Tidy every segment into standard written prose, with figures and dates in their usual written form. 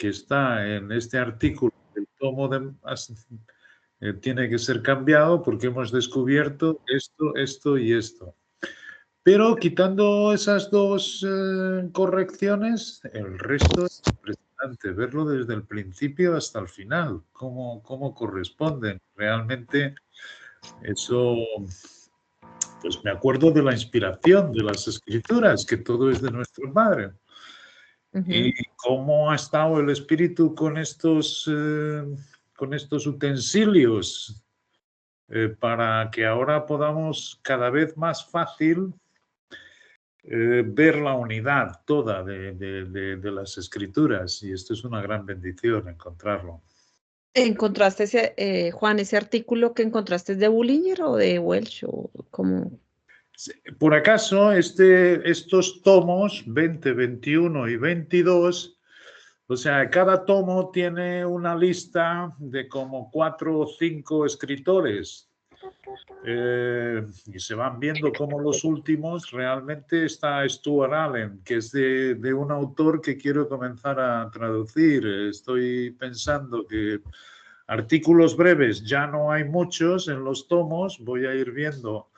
que está en este artículo del tomo tiene que ser cambiado porque hemos descubierto esto y esto. Pero quitando esas dos correcciones, el resto es impresionante, verlo desde el principio hasta el final, cómo corresponden. Realmente eso, pues me acuerdo de la inspiración de las escrituras, que todo es de nuestro Padre. Y cómo ha estado el espíritu con estos utensilios para que ahora podamos cada vez más fácil ver la unidad toda de las escrituras. Y esto es una gran bendición encontrarlo. ¿Encontraste, Juan, ese artículo que encontraste de Bullinger o de Welch? ¿O cómo? Por acaso, estos tomos 20, 21 y 22, o sea, cada tomo tiene una lista de como 4 o 5 escritores. Y se van viendo como los últimos realmente está Stuart Allen, que es de un autor que quiero comenzar a traducir. Estoy pensando que artículos breves ya no hay muchos en los tomos, voy a ir viendo,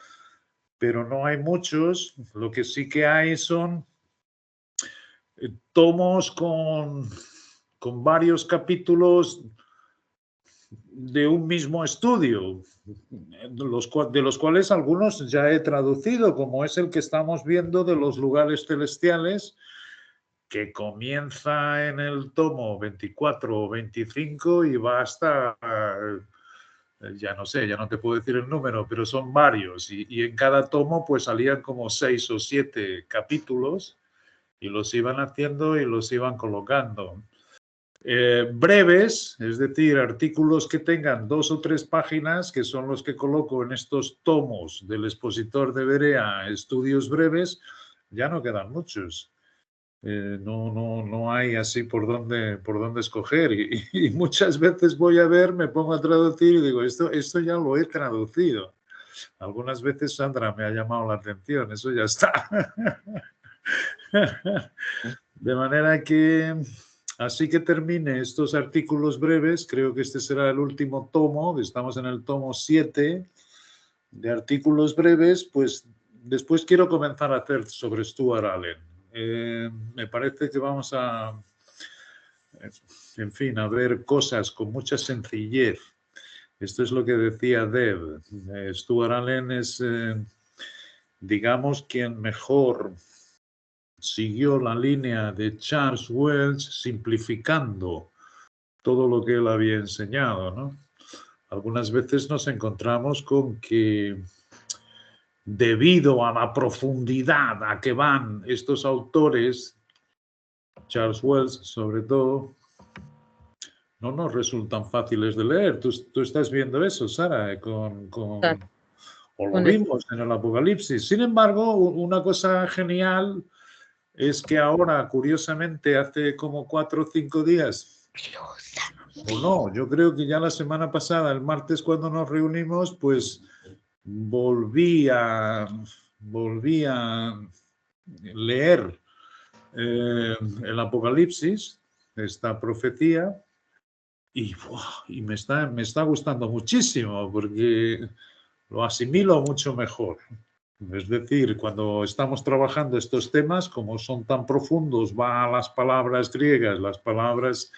pero no hay muchos. Lo que sí que hay son tomos con varios capítulos de un mismo estudio, de los cuales algunos ya he traducido, como es el que estamos viendo de los lugares celestiales, que comienza en el tomo 24 o 25 y va hasta, ya no sé, ya no te puedo decir el número, pero son varios, y en cada tomo pues salían como 6 o 7 capítulos y los iban haciendo y los iban colocando. Breves, es decir, artículos que tengan 2 o 3 páginas, que son los que coloco en estos tomos del expositor de Berea, estudios breves, ya no quedan muchos. No hay así por dónde escoger. Y muchas veces voy a ver, me pongo a traducir y digo, esto ya lo he traducido. Algunas veces Sandra me ha llamado la atención, eso ya está. De manera que, así que termine estos artículos breves, creo que este será el último tomo, estamos en el tomo 7 de artículos breves, pues después quiero comenzar a hacer sobre Stuart Allen. Me parece que vamos a, en fin, a ver cosas con mucha sencillez. Esto es lo que decía Deb. Stuart Allen es, digamos, quien mejor siguió la línea de Charles Welch, simplificando todo lo que él había enseñado, ¿no? Algunas veces nos encontramos con que, debido a la profundidad a que van estos autores, Charles Welch sobre todo, no nos resultan fáciles de leer. Tú estás viendo eso, Sara, Claro. o lo vimos en el Apocalipsis. Sin embargo, una cosa genial es que ahora, curiosamente, hace como 4 o 5 días, o no, yo creo que ya la semana pasada, el martes cuando nos reunimos, pues volví a leer el Apocalipsis, esta profecía, y me está gustando muchísimo porque lo asimilo mucho mejor. Es decir, cuando estamos trabajando estos temas, como son tan profundos, va a las palabras griegas, las palabras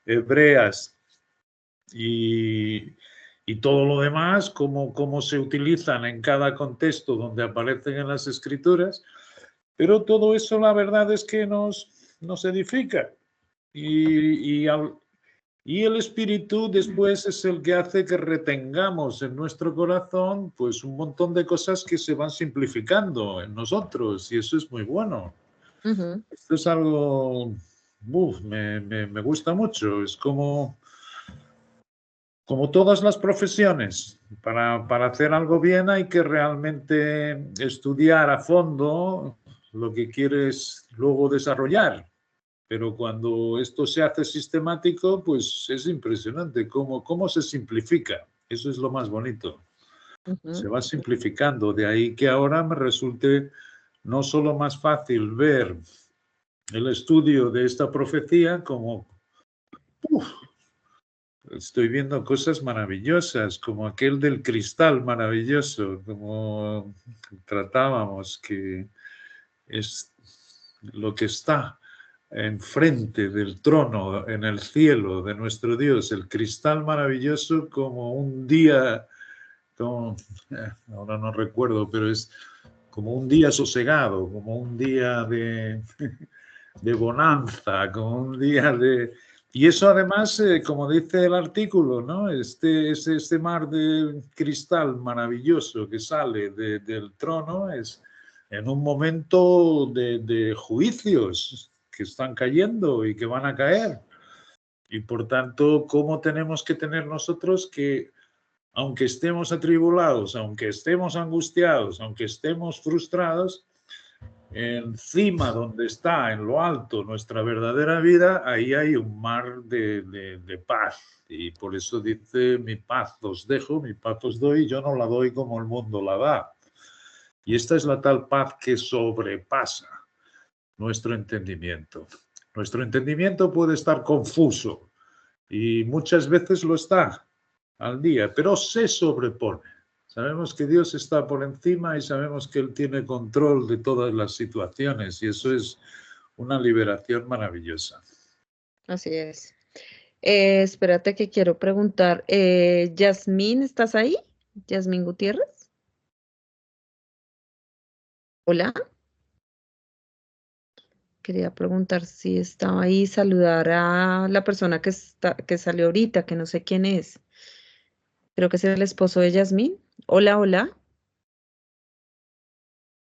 hebreas y todo lo demás, cómo se utilizan en cada contexto donde aparecen en las escrituras, pero todo eso la verdad es que nos edifica y el espíritu después es el que hace que retengamos en nuestro corazón pues un montón de cosas que se van simplificando en nosotros y eso es muy bueno. Esto es algo, me gusta mucho, es como todas las profesiones. Para hacer algo bien hay que realmente estudiar a fondo lo que quieres luego desarrollar. Pero cuando esto se hace sistemático, pues es impresionante cómo se simplifica. Eso es lo más bonito. Se va simplificando. De ahí que ahora me resulte no solo más fácil ver el estudio de esta profecía, como estoy viendo cosas maravillosas, como aquel del cristal maravilloso, como tratábamos, que es lo que está enfrente del trono en el cielo de nuestro Dios, el cristal maravilloso, como un día, como, ahora no recuerdo, pero es como un día sosegado, como un día de bonanza, como un día de... Y eso además, como dice el artículo, ¿no? Este mar de cristal maravilloso que sale del trono es en un momento de juicios que están cayendo y que van a caer. Y por tanto, ¿cómo tenemos que tener nosotros que, aunque estemos atribulados, aunque estemos angustiados, aunque estemos frustrados, encima donde está, en lo alto, nuestra verdadera vida, ahí hay un mar de paz. Y por eso dice, mi paz os dejo, mi paz os doy, yo no la doy como el mundo la da. Y esta es la tal paz que sobrepasa nuestro entendimiento. Nuestro entendimiento puede estar confuso y muchas veces lo está al día, pero se sobrepone. Sabemos que Dios está por encima y sabemos que Él tiene control de todas las situaciones y eso es una liberación maravillosa. Así es. Espérate que quiero preguntar. Yasmín, ¿estás ahí? Yasmín Gutiérrez. Hola. Quería preguntar si estaba ahí, saludar a la persona que salió ahorita, que no sé quién es. Creo que es el esposo de Yasmín. Hola, hola.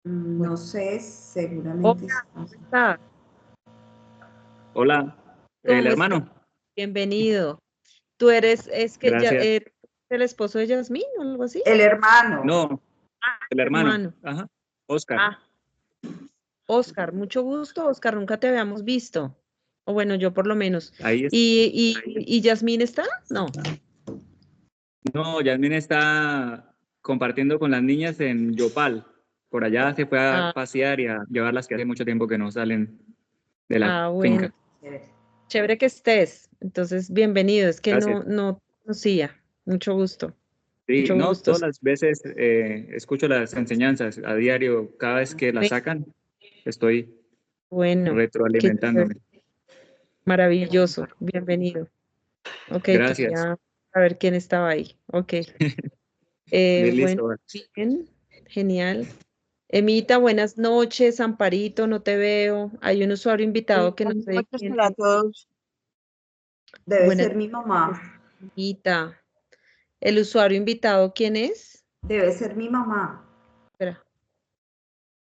No sé, seguramente. Hola, ¿cómo estás? Hola, el ¿Cómo estás? hermano. Bienvenido. Tú eres, es que ya Gracias. eres el esposo de Yasmín o algo así. El hermano. No, Ah, el hermano. hermano. Ajá. Oscar. Ah, Oscar, mucho gusto. Oscar, nunca te habíamos visto. O bueno, yo por lo menos. Ahí es. ¿Y Yasmín está? No. No, Yasmín está compartiendo con las niñas en Yopal. Por allá se fue a Ah, pasear y a llevarlas, que hace mucho tiempo que no salen de la bueno. finca. Chévere que estés. Entonces, bienvenido. Es que Gracias. no conocía. Mucho gusto. Sí, Mucho no, gusto. todas las veces escucho las enseñanzas a diario. Cada vez que las sacan, estoy Bueno, qué retroalimentándome. maravilloso. Bienvenido. Ok, Gracias. quería saber quién estaba ahí. Ok. Bien, Bueno, listo. bien, genial. Emita, buenas noches. Amparito, no te veo. Hay un usuario invitado que no Buenas sé noches quién para es. todos. Debe Buenas ser mi noches, mamá. Emita. ¿El usuario invitado quién es? Debe ser mi mamá. Espera,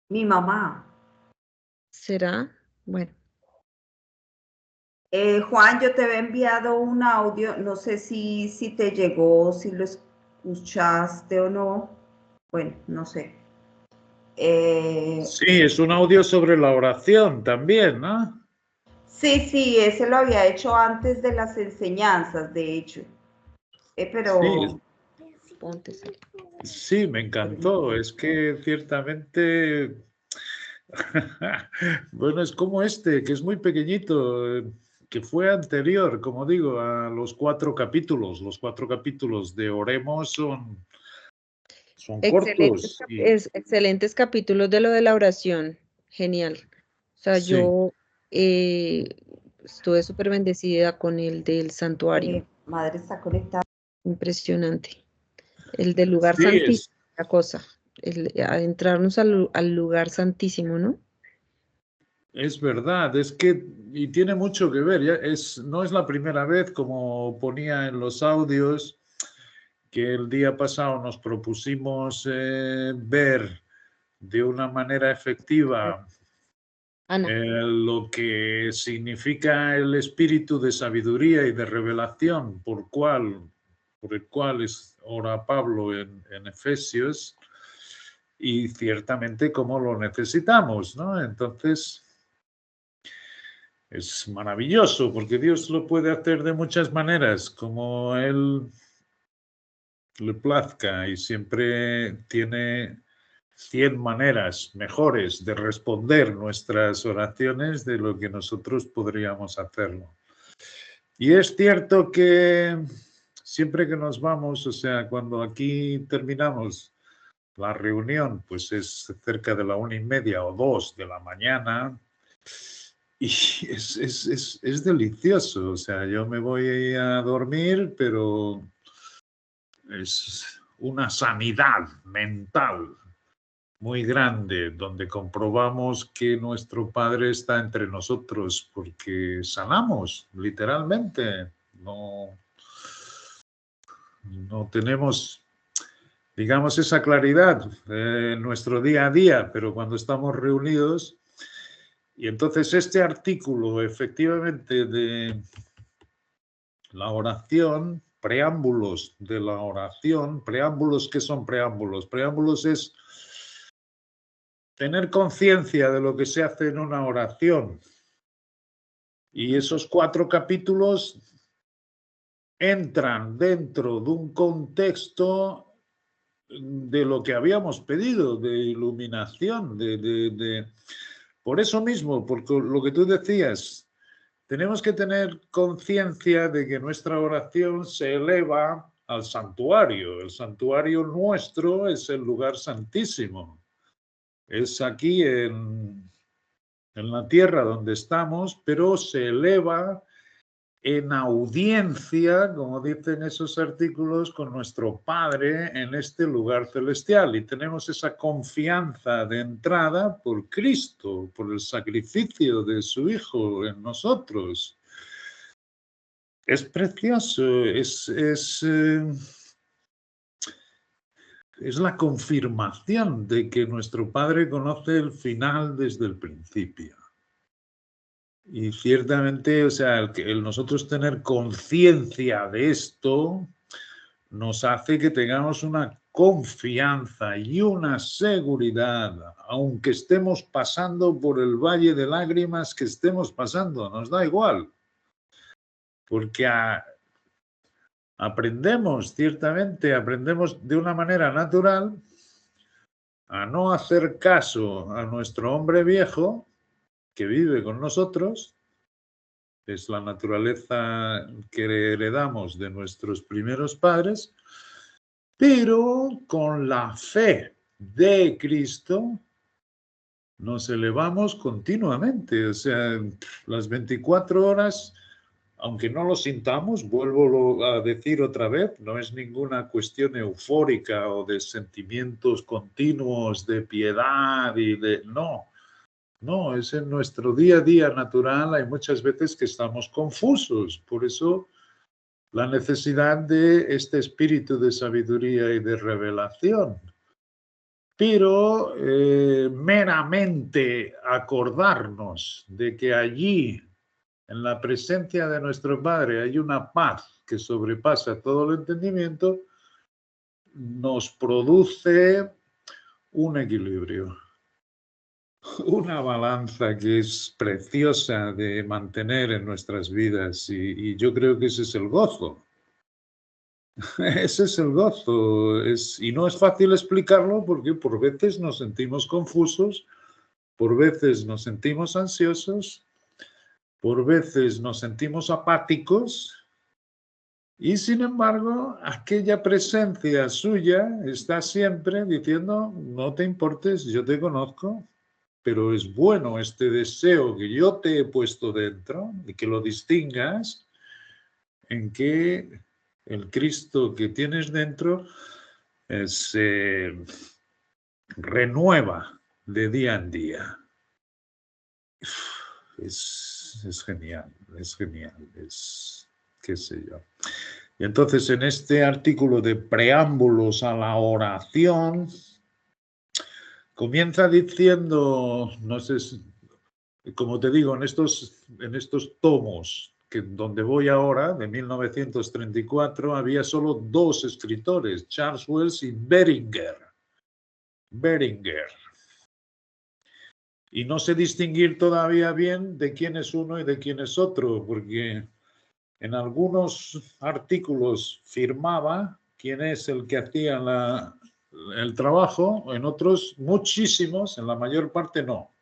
Mi mamá. ¿será? Bueno, Juan, yo te había enviado un audio. No sé si te llegó, si lo escuchaste o no. Bueno, no sé. Sí, es un audio sobre la oración también, ¿no? Sí, ese lo había hecho antes de las enseñanzas, de hecho. Pero ponte. Sí, me encantó. Es que ciertamente, bueno, es como este, que es muy pequeñito, que fue anterior, como digo, a los 4 capítulos. Los 4 capítulos de Oremos son Excelentes, cortos y excelentes capítulos de lo de la oración. Genial. O sea, sí, yo estuve súper bendecida con el del santuario. madre está conectada. Impresionante. El del lugar sí, santísimo, la cosa. Adentrarnos al lugar santísimo, ¿no? es verdad, es que, y tiene mucho que ver, no es la primera vez, como ponía en los audios, que el día pasado nos propusimos ver de una manera efectiva Ana. lo que significa el espíritu de sabiduría y de revelación por el cual ora Pablo en Efesios, y ciertamente cómo lo necesitamos, ¿no? Entonces, es maravilloso porque Dios lo puede hacer de muchas maneras, como Él le plazca, y siempre tiene 100 maneras mejores de responder nuestras oraciones de lo que nosotros podríamos hacerlo. Y es cierto que siempre que nos vamos, o sea, cuando aquí terminamos la reunión, pues es cerca de la 1:30 o 2 de la mañana, y es delicioso. O sea, yo me voy a dormir, pero es una sanidad mental muy grande, donde comprobamos que nuestro Padre está entre nosotros, porque sanamos, literalmente. No tenemos, digamos, esa claridad en nuestro día a día, pero cuando estamos reunidos. Y entonces este artículo, efectivamente, de la oración, preámbulos de la oración, preámbulos, ¿qué son preámbulos? Preámbulos es tener conciencia de lo que se hace en una oración. Y esos 4 capítulos entran dentro de un contexto de lo que habíamos pedido, de iluminación, por eso mismo, porque lo que tú decías, tenemos que tener conciencia de que nuestra oración se eleva al santuario. El santuario nuestro es el lugar santísimo. Es aquí en la tierra donde estamos, pero se eleva en audiencia, como dicen esos artículos, con nuestro Padre en este lugar celestial. Y tenemos esa confianza de entrada por Cristo, por el sacrificio de su Hijo en nosotros. Es precioso, es la confirmación de que nuestro Padre conoce el final desde el principio. Y ciertamente, o sea, el nosotros tener conciencia de esto nos hace que tengamos una confianza y una seguridad, aunque estemos pasando por el valle de lágrimas que estemos pasando, nos da igual, porque aprendemos, ciertamente, aprendemos de una manera natural a no hacer caso a nuestro hombre viejo que vive con nosotros. Es la naturaleza que heredamos de nuestros primeros padres, pero con la fe de Cristo nos elevamos continuamente. O sea, las 24 horas, aunque no lo sintamos, vuelvo a decir otra vez, no es ninguna cuestión eufórica o de sentimientos continuos de piedad y de... No, es en nuestro día a día natural. Hay muchas veces que estamos confusos. Por eso la necesidad de este espíritu de sabiduría y de revelación. Pero meramente acordarnos de que allí, en la presencia de nuestro Padre, hay una paz que sobrepasa todo el entendimiento, nos produce un equilibrio. Una balanza que es preciosa de mantener en nuestras vidas y yo creo que ese es el gozo. Ese es el gozo. Y no es fácil explicarlo porque por veces nos sentimos confusos, por veces nos sentimos ansiosos, por veces nos sentimos apáticos y sin embargo aquella presencia suya está siempre diciendo no te importes, yo te conozco. Pero es bueno este deseo que yo te he puesto dentro y que lo distingas en que el Cristo que tienes dentro se renueva de día en día. Es genial, qué sé yo. Y entonces en este artículo de preámbulos a la oración, comienza diciendo, no sé, como te digo, en estos tomos donde voy ahora, de 1934, había solo 2 escritores, Charles Wells y Beringer. Y no sé distinguir todavía bien de quién es uno y de quién es otro, porque en algunos artículos firmaba quién es el que hacía el trabajo, en otros muchísimos, en la mayor parte no.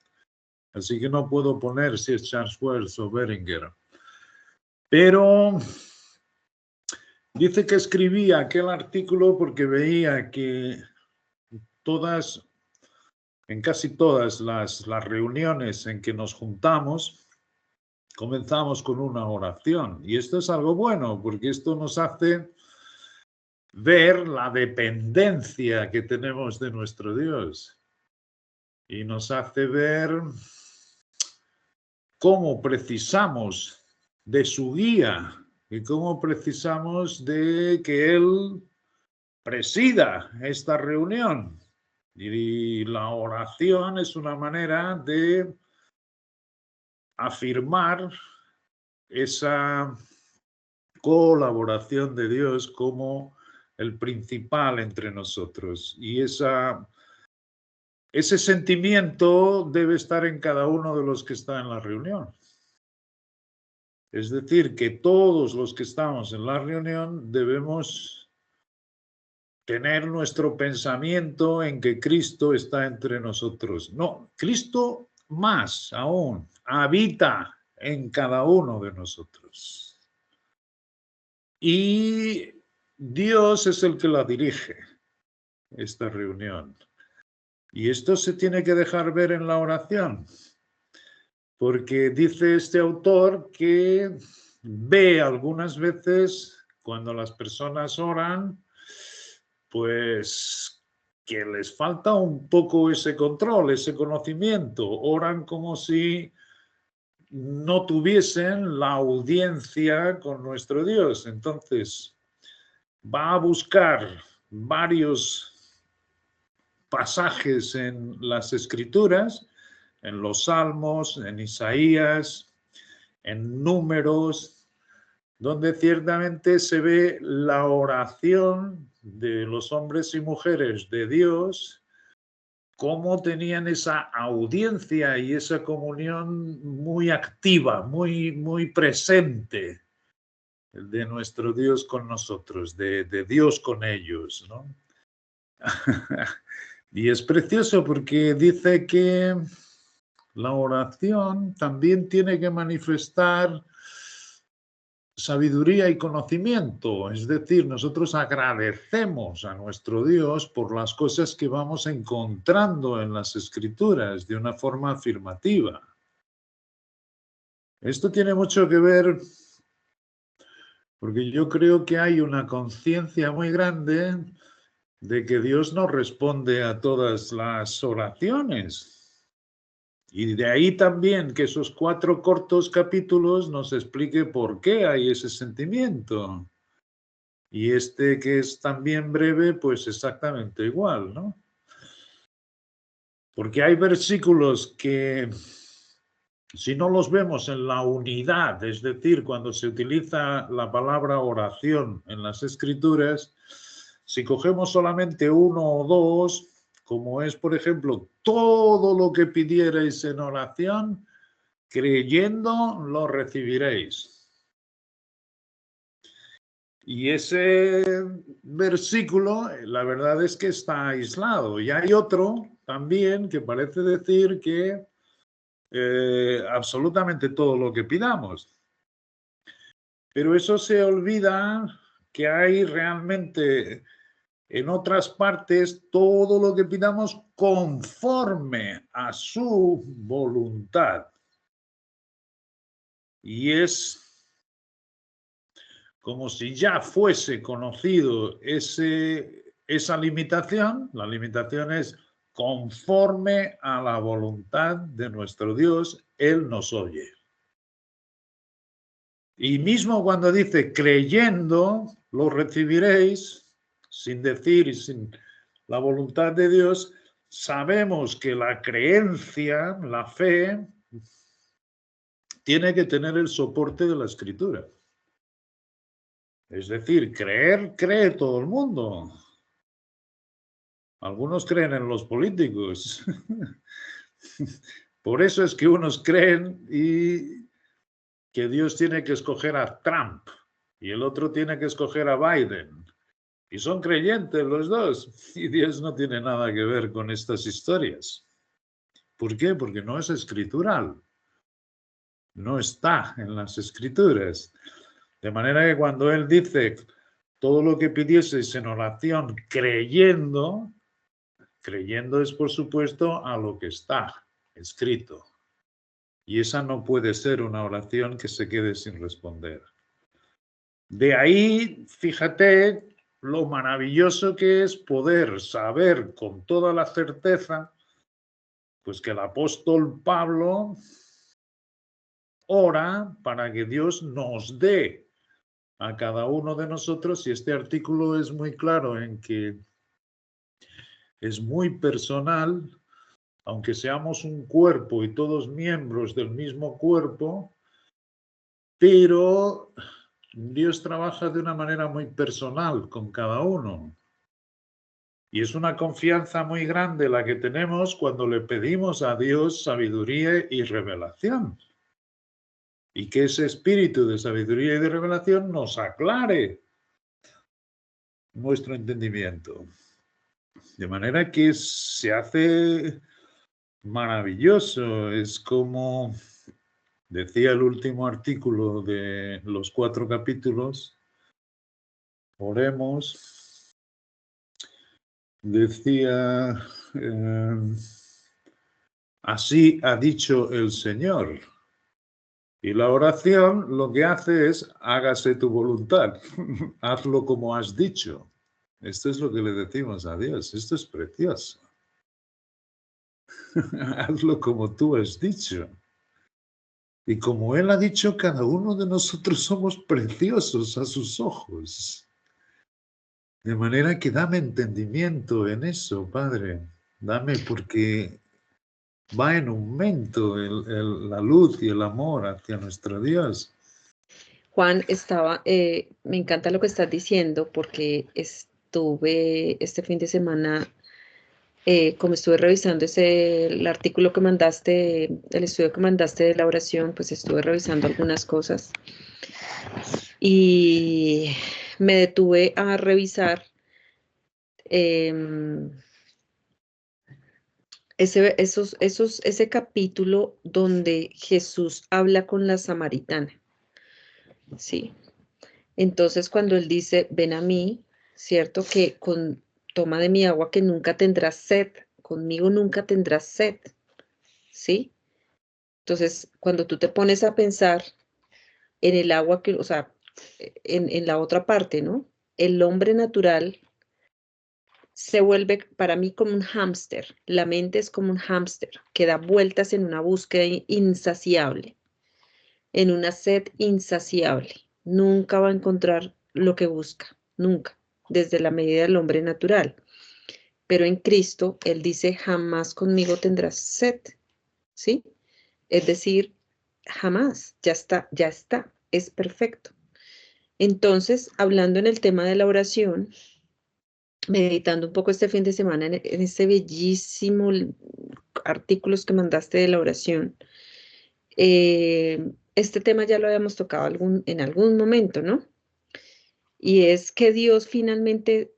Así que no puedo poner si es Charles Wells o Beringer. Pero dice que escribía aquel artículo porque veía que en casi todas las reuniones en que nos juntamos, comenzamos con una oración. Y esto es algo bueno, porque esto nos hace ver la dependencia que tenemos de nuestro Dios. Y nos hace ver cómo precisamos de su guía y cómo precisamos de que Él presida esta reunión. Y la oración es una manera de afirmar esa colaboración de Dios como el principal entre nosotros. Y ese sentimiento debe estar en cada uno de los que está en la reunión. Es decir, que todos los que estamos en la reunión debemos tener nuestro pensamiento en que Cristo está entre nosotros. No, Cristo más aún habita en cada uno de nosotros. Y Dios es el que la dirige, esta reunión. Y esto se tiene que dejar ver en la oración, porque dice este autor que ve algunas veces cuando las personas oran, pues que les falta un poco ese control, ese conocimiento. Oran como si no tuviesen la audiencia con nuestro Dios. Entonces, va a buscar varios pasajes en las Escrituras, en los Salmos, en Isaías, en Números, donde ciertamente se ve la oración de los hombres y mujeres de Dios, cómo tenían esa audiencia y esa comunión muy activa, muy presente de nuestro Dios con nosotros, de Dios con ellos, ¿no? Y es precioso porque dice que la oración también tiene que manifestar sabiduría y conocimiento, es decir, nosotros agradecemos a nuestro Dios por las cosas que vamos encontrando en las Escrituras de una forma afirmativa. Esto tiene mucho que ver porque yo creo que hay una conciencia muy grande de que Dios no responde a todas las oraciones. Y de ahí también que esos 4 cortos capítulos nos explique por qué hay ese sentimiento. Y este que es también breve, pues exactamente igual, ¿no? Porque hay versículos que, si no los vemos en la unidad, es decir, cuando se utiliza la palabra oración en las Escrituras, si cogemos solamente 1 o 2, como es, por ejemplo, todo lo que pidierais en oración, creyendo lo recibiréis. Y ese versículo, la verdad es que está aislado. Y hay otro también que parece decir que absolutamente todo lo que pidamos. Pero eso se olvida que hay realmente en otras partes todo lo que pidamos conforme a su voluntad. Y es como si ya fuese conocido esa limitación. La limitación es conforme a la voluntad de nuestro Dios, Él nos oye. Y mismo cuando dice creyendo, lo recibiréis, sin decir y sin la voluntad de Dios, sabemos que la creencia, la fe, tiene que tener el soporte de la Escritura. Es decir, cree todo el mundo. Algunos creen en los políticos. Por eso es que unos creen y que Dios tiene que escoger a Trump y el otro tiene que escoger a Biden. Y son creyentes los dos. Y Dios no tiene nada que ver con estas historias. ¿Por qué? Porque no es escritural. No está en las Escrituras. De manera que cuando él dice todo lo que pidieseis en oración creyendo, creyendo es por supuesto a lo que está escrito. Y esa no puede ser una oración que se quede sin responder. De ahí, fíjate lo maravilloso que es poder saber con toda la certeza, pues que el apóstol Pablo ora para que Dios nos dé a cada uno de nosotros, y este artículo es muy claro en que es muy personal, aunque seamos un cuerpo y todos miembros del mismo cuerpo, pero Dios trabaja de una manera muy personal con cada uno. Y es una confianza muy grande la que tenemos cuando le pedimos a Dios sabiduría y revelación. Y que ese espíritu de sabiduría y de revelación nos aclare nuestro entendimiento. De manera que se hace maravilloso. Es como decía el último artículo de los 4 capítulos. Oremos. Decía, así ha dicho el Señor. Y la oración lo que hace es, hágase tu voluntad, hazlo como has dicho. Esto es lo que le decimos a Dios, esto es precioso. Hazlo como tú has dicho. Y como Él ha dicho, cada uno de nosotros somos preciosos a sus ojos. De manera que dame entendimiento en eso, Padre. Dame, porque va en aumento la luz y el amor hacia nuestro Dios. Juan, me encanta lo que estás diciendo porque estuve este fin de semana, como estuve revisando el artículo que mandaste, el estudio que mandaste de la oración, pues estuve revisando algunas cosas y me detuve a revisar ese capítulo donde Jesús habla con la samaritana, ¿sí? Entonces, cuando él dice, ven a mí, ¿cierto? Que toma de mi agua que nunca tendrás sed, conmigo nunca tendrás sed, ¿sí? Entonces, cuando tú te pones a pensar en el agua o sea, en la otra parte, ¿no? El hombre natural se vuelve para mí como un hámster. La mente es como un hámster que da vueltas en una búsqueda insaciable, en una sed insaciable. Nunca va a encontrar lo que busca, nunca, desde la medida del hombre natural. Pero en Cristo, Él dice, jamás conmigo tendrás sed, ¿sí? Es decir, jamás, ya está, es perfecto. Entonces, hablando en el tema de la oración, meditando un poco este fin de semana en ese bellísimo artículos que mandaste de la oración, este tema ya lo habíamos tocado en algún momento, ¿no? Y es que Dios finalmente,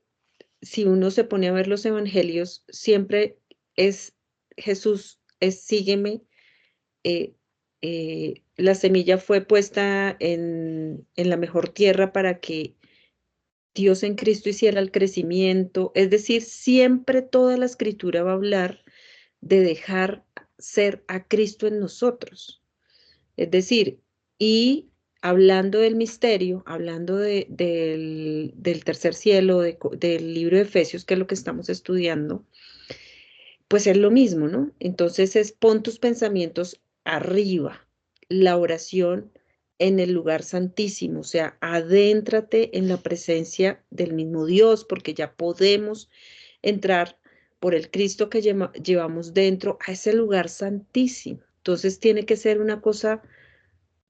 si uno se pone a ver los evangelios, siempre es Jesús, es sígueme. La semilla fue puesta en la mejor tierra para que Dios en Cristo hiciera el crecimiento. Es decir, siempre toda la escritura va a hablar de dejar ser a Cristo en nosotros. Es decir, y hablando del misterio, hablando del tercer cielo, del libro de Efesios, que es lo que estamos estudiando, pues es lo mismo, ¿no? Entonces pon tus pensamientos arriba, la oración en el lugar santísimo, o sea, adéntrate en la presencia del mismo Dios, porque ya podemos entrar por el Cristo que llevamos dentro a ese lugar santísimo. Entonces tiene que ser una cosa,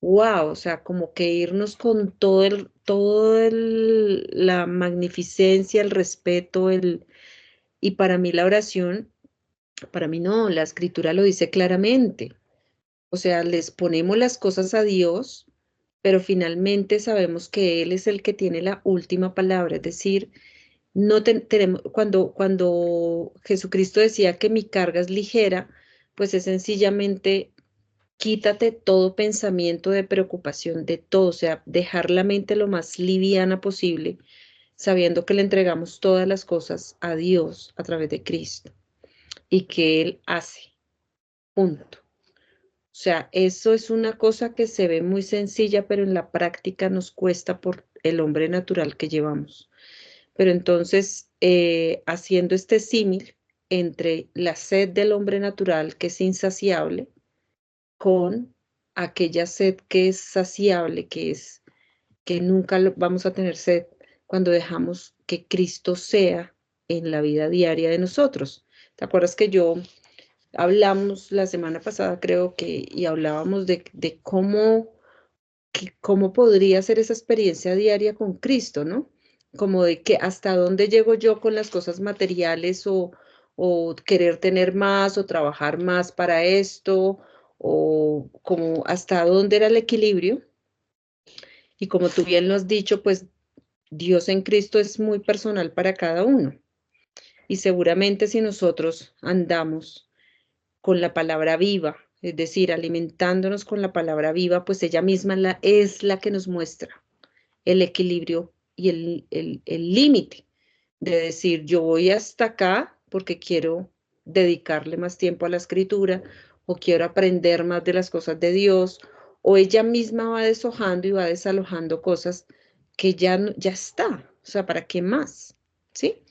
wow, o sea, como que irnos con la magnificencia, el respeto, y para mí la oración, para mí no, la escritura lo dice claramente. O sea, les ponemos las cosas a Dios, pero finalmente sabemos que Él es el que tiene la última palabra. Es decir, no tenemos, cuando Jesucristo decía que mi carga es ligera, pues es sencillamente quítate todo pensamiento de preocupación, de todo, o sea, dejar la mente lo más liviana posible, sabiendo que le entregamos todas las cosas a Dios a través de Cristo y que Él hace, punto. O sea, eso es una cosa que se ve muy sencilla, pero en la práctica nos cuesta por el hombre natural que llevamos. Pero entonces, haciendo este símil entre la sed del hombre natural, que es insaciable, con aquella sed que es saciable, que nunca vamos a tener sed cuando dejamos que Cristo sea en la vida diaria de nosotros. ¿Te acuerdas que hablamos la semana pasada, creo que, y hablábamos de cómo podría ser esa experiencia diaria con Cristo, ¿no? Como de que hasta dónde llego yo con las cosas materiales o querer tener más o trabajar más para esto, o como hasta dónde era el equilibrio. Y como tú bien lo has dicho, pues Dios en Cristo es muy personal para cada uno. Y seguramente si nosotros andamos con la palabra viva, es decir, alimentándonos con la palabra viva, pues ella misma es la que nos muestra el equilibrio y el límite de decir, yo voy hasta acá porque quiero dedicarle más tiempo a la escritura o quiero aprender más de las cosas de Dios, o ella misma va deshojando y va desalojando cosas que ya está, o sea, ¿para qué más? ¿Sí?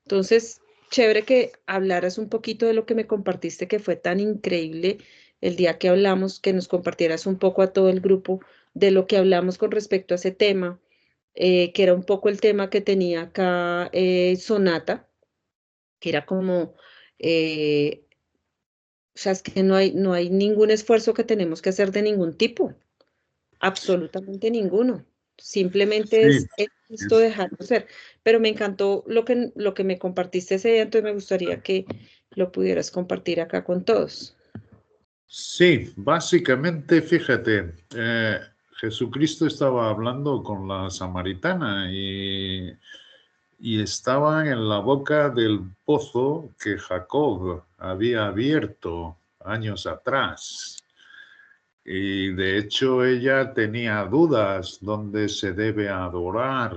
Entonces, chévere que hablaras un poquito de lo que me compartiste, que fue tan increíble el día que hablamos, que nos compartieras un poco a todo el grupo de lo que hablamos con respecto a ese tema, que era un poco el tema que tenía acá Sonata, que era como, o sea, es que no hay ningún esfuerzo que tenemos que hacer de ningún tipo, absolutamente ninguno. Simplemente Sí, es esto dejarlo ser. Pero me encantó lo que me compartiste ese día, entonces me gustaría que lo pudieras compartir acá con todos. sí, básicamente, fíjate, Jesucristo estaba hablando con la samaritana y estaban en la boca del pozo que Jacob había abierto años atrás. Y de hecho ella tenía dudas dónde se debe adorar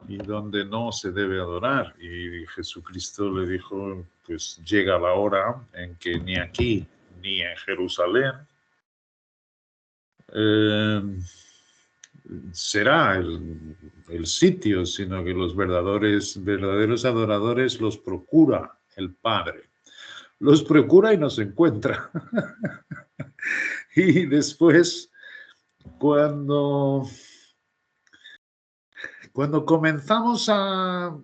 y dónde no se debe adorar. Y Jesucristo le dijo, pues llega la hora en que ni aquí ni en Jerusalén será el sitio, sino que los verdaderos adoradores los procura el Padre. Los procura y nos encuentra. Y después, cuando comenzamos a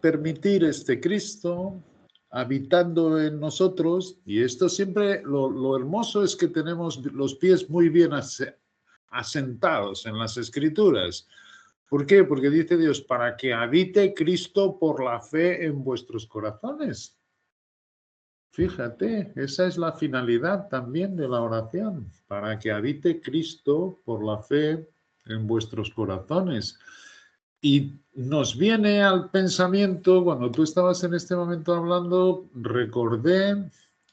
permitir este Cristo habitando en nosotros, y esto siempre, lo hermoso es que tenemos los pies muy bien asentados en las Escrituras. ¿Por qué? Porque dice Dios, para que habite Cristo por la fe en vuestros corazones. Fíjate, esa es la finalidad también de la oración, para que habite Cristo por la fe en vuestros corazones. Y nos viene al pensamiento, cuando tú estabas en este momento hablando, recordé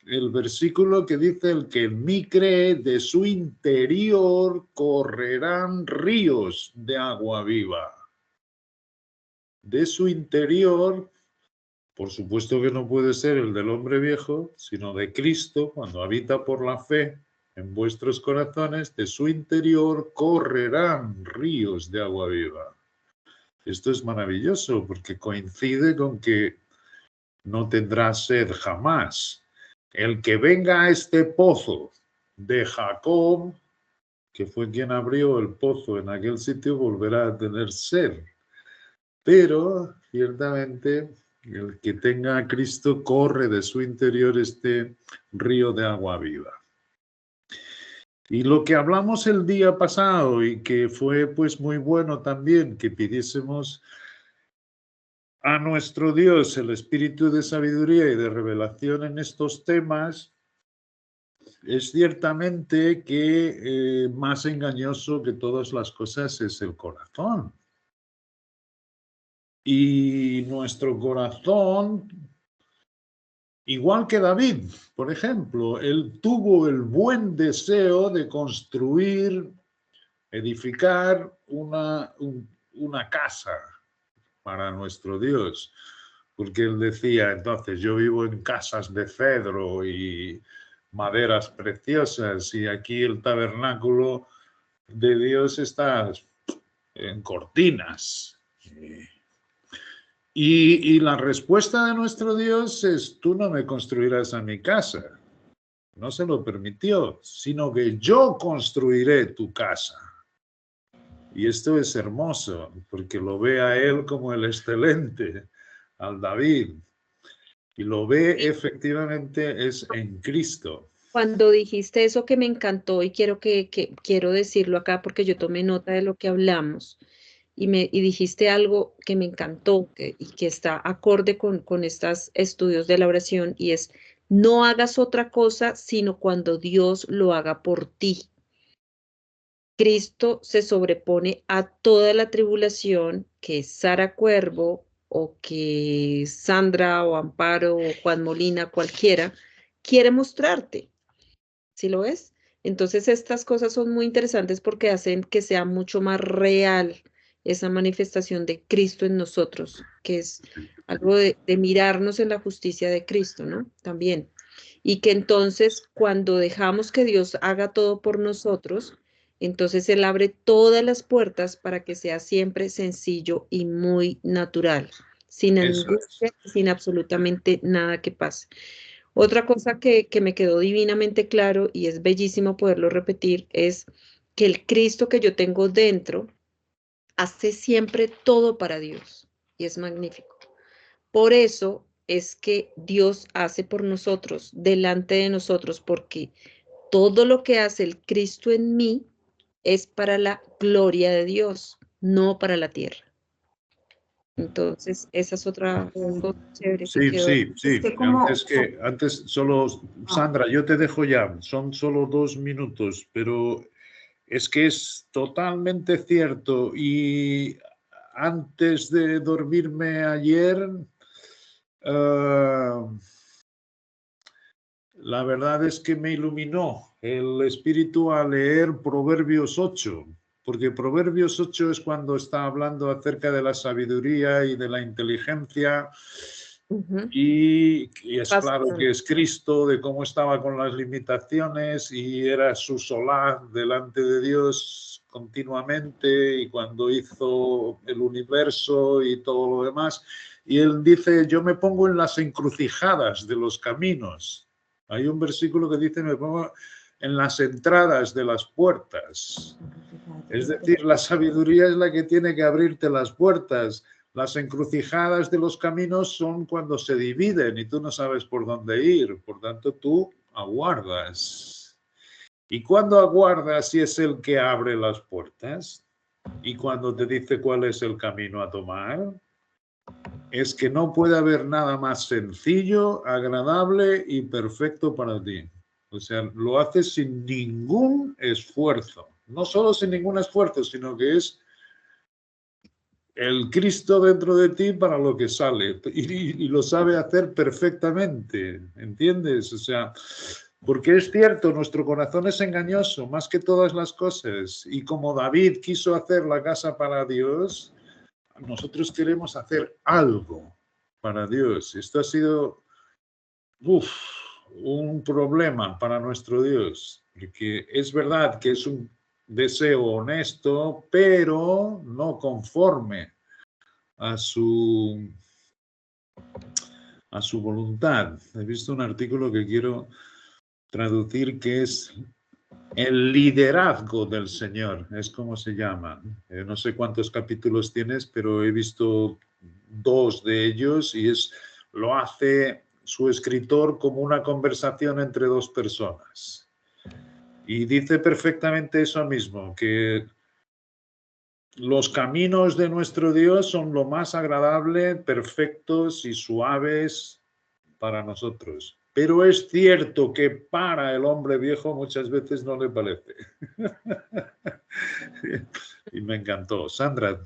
el versículo que dice, el que en mí cree, de su interior correrán ríos de agua viva. De su interior, por supuesto que no puede ser el del hombre viejo, sino de Cristo, cuando habita por la fe en vuestros corazones, de su interior correrán ríos de agua viva. Esto es maravilloso porque coincide con que no tendrá sed jamás. El que venga a este pozo de Jacob, que fue quien abrió el pozo en aquel sitio, volverá a tener sed. Pero, ciertamente, el que tenga a Cristo corre de su interior este río de agua viva. Y lo que hablamos el día pasado y que fue pues muy bueno también, que pidiésemos a nuestro Dios el espíritu de sabiduría y de revelación en estos temas, es ciertamente que más engañoso que todas las cosas es el corazón. Y nuestro corazón Igual que David, por ejemplo, él tuvo el buen deseo de construir, edificar una casa para nuestro Dios, porque él decía, entonces, yo vivo en casas de cedro y maderas preciosas, y aquí el tabernáculo de Dios está en cortinas. Y la respuesta de nuestro Dios es, tú no me construirás a mi casa. No se lo permitió, sino que yo construiré tu casa. Y esto es hermoso, porque lo ve a él como el excelente, al David. Y lo ve efectivamente es en Cristo. Cuando dijiste eso que me encantó y quiero decirlo acá porque yo tomé nota de lo que hablamos y dijiste algo que me encantó y que está acorde con estos estudios de la oración y es no hagas otra cosa sino cuando Dios lo haga por ti. Cristo se sobrepone a toda la tribulación que Sara Cuervo o que Sandra o Amparo o Juan Molina, cualquiera, quiere mostrarte. ¿Sí lo ves? Entonces estas cosas son muy interesantes porque hacen que sea mucho más real esa manifestación de Cristo en nosotros, que es algo de mirarnos en la justicia de Cristo, ¿no? También. Y que entonces cuando dejamos que Dios haga todo por nosotros, entonces Él abre todas las puertas para que sea siempre sencillo y muy natural, sin angustia, sin absolutamente nada que pase. Otra cosa que me quedó divinamente claro y es bellísimo poderlo repetir es que el Cristo que yo tengo dentro hace siempre todo para Dios y es magnífico. Por eso es que Dios hace por nosotros, delante de nosotros, porque todo lo que hace el Cristo en mí es para la gloria de Dios, no para la tierra. Entonces, esa es otra cosa chévere que Sí, quedó. sí, sí. Es que como- Antes solo, Sandra, yo te dejo ya. Son solo 2 minutos, pero es que es totalmente cierto. Y antes de dormirme ayer, la verdad es que me iluminó el espíritu a leer Proverbios 8, porque Proverbios 8 es cuando está hablando acerca de la sabiduría y de la inteligencia. Y es claro que es Cristo, de cómo estaba con las limitaciones y era su solar delante de Dios continuamente y cuando hizo el universo y todo lo demás. Y él dice, yo me pongo en las encrucijadas de los caminos. Hay un versículo que dice, me pongo en las entradas de las puertas. Es decir, la sabiduría es la que tiene que abrirte las puertas. Las encrucijadas de los caminos son cuando se dividen y tú no sabes por dónde ir. Por tanto, tú aguardas. Y cuando aguardas y es el que abre las puertas y cuando te dice cuál es el camino a tomar, es que no puede haber nada más sencillo, agradable y perfecto para ti. O sea, lo haces sin ningún esfuerzo. No solo sin ningún esfuerzo, sino que es el Cristo dentro de ti para lo que sale. Y lo sabe hacer perfectamente, ¿entiendes? O sea, porque es cierto, nuestro corazón es engañoso más que todas las cosas. Y como David quiso hacer la casa para Dios, nosotros queremos hacer algo para Dios. Esto ha sido un problema para nuestro Dios, porque es verdad que es un deseo honesto, pero no conforme a su voluntad. He visto un artículo que quiero traducir que es el liderazgo del Señor, es como se llama. No sé cuántos capítulos tienes, pero he visto 2 de ellos y lo hace su escritor como una conversación entre 2 personas. Y dice perfectamente eso mismo, que los caminos de nuestro Dios son lo más agradable, perfectos y suaves para nosotros. Pero es cierto que para el hombre viejo muchas veces no le parece. Y me encantó. Sandra,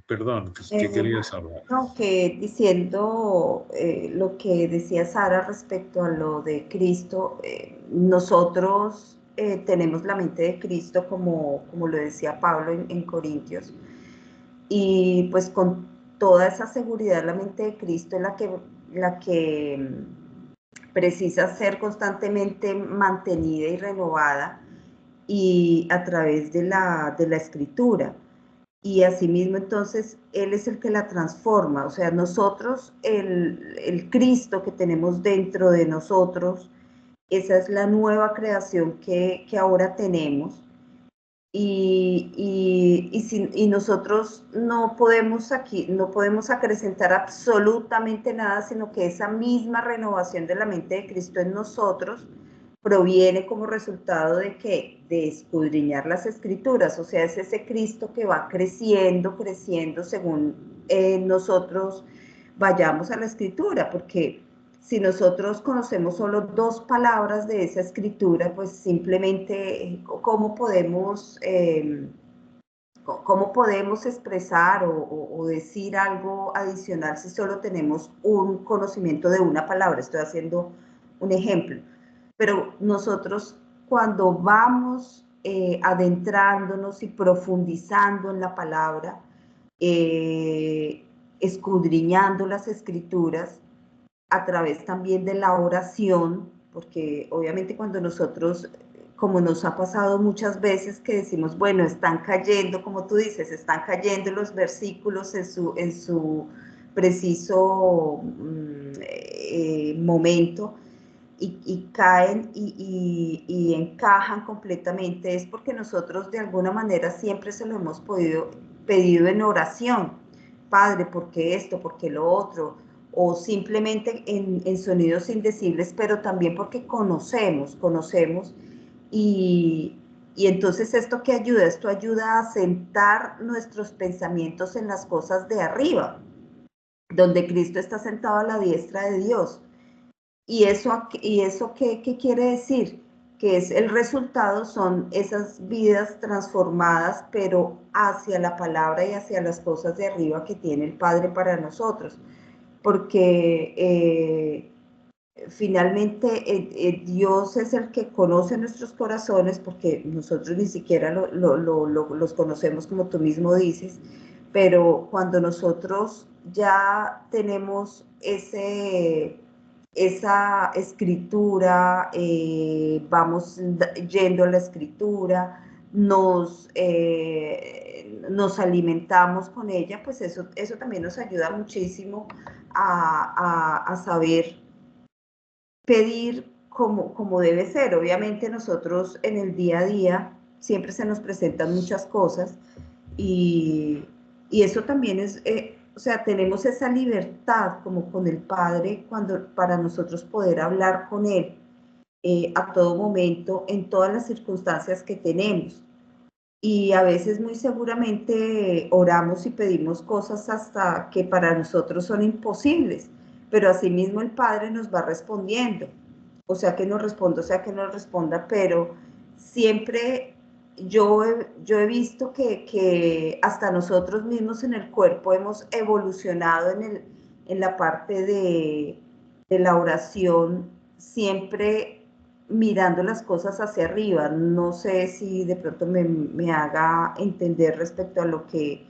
Perdón, ¿qué querías hablar? No, que diciendo lo que decía Sara respecto a lo de Cristo, nosotros tenemos la mente de Cristo como lo decía Pablo en Corintios, y pues con toda esa seguridad la mente de Cristo es la que precisa ser constantemente mantenida y renovada, y a través de la escritura. Y asimismo entonces Él es el que la transforma, o sea, nosotros, el Cristo que tenemos dentro de nosotros, esa es la nueva creación que ahora tenemos. Y nosotros no podemos acrecentar absolutamente nada, sino que esa misma renovación de la mente de Cristo en nosotros proviene como resultado de escudriñar las escrituras, o sea, es ese Cristo que va creciendo según nosotros vayamos a la escritura, porque si nosotros conocemos solo 2 palabras de esa escritura, pues simplemente cómo podemos expresar o decir algo adicional si solo tenemos un conocimiento de una palabra. Estoy haciendo un ejemplo. Pero nosotros, cuando vamos adentrándonos y profundizando en la palabra, escudriñando las escrituras, a través también de la oración, porque obviamente cuando nosotros, como nos ha pasado muchas veces que decimos, bueno, están cayendo, como tú dices, están cayendo los versículos en su preciso momento, y caen y encajan completamente, es porque nosotros de alguna manera siempre se lo hemos pedido en oración. Padre, ¿por qué esto? ¿Por qué lo otro? O simplemente en sonidos indecibles, pero también porque conocemos, y entonces esto ayuda a sentar nuestros pensamientos en las cosas de arriba, donde Cristo está sentado a la diestra de Dios. ¿Y eso qué quiere decir? Que es el resultado, son esas vidas transformadas, pero hacia la palabra y hacia las cosas de arriba que tiene el Padre para nosotros. Porque finalmente Dios es el que conoce nuestros corazones, porque nosotros ni siquiera los conocemos, como tú mismo dices, pero cuando nosotros ya tenemos esa escritura, vamos yendo a la escritura, nos alimentamos con ella, pues eso también nos ayuda muchísimo a saber pedir como debe ser. Obviamente nosotros en el día a día siempre se nos presentan muchas cosas, y eso también es, o sea, tenemos esa libertad como con el Padre para nosotros poder hablar con Él a todo momento, en todas las circunstancias que tenemos. Y a veces muy seguramente oramos y pedimos cosas hasta que para nosotros son imposibles, pero asimismo el Padre nos va respondiendo, o sea que nos responda, o sea que nos responda, pero siempre yo he visto que hasta nosotros mismos en el cuerpo hemos evolucionado en la parte de la oración, siempre mirando las cosas hacia arriba. No sé si de pronto me haga entender respecto a lo que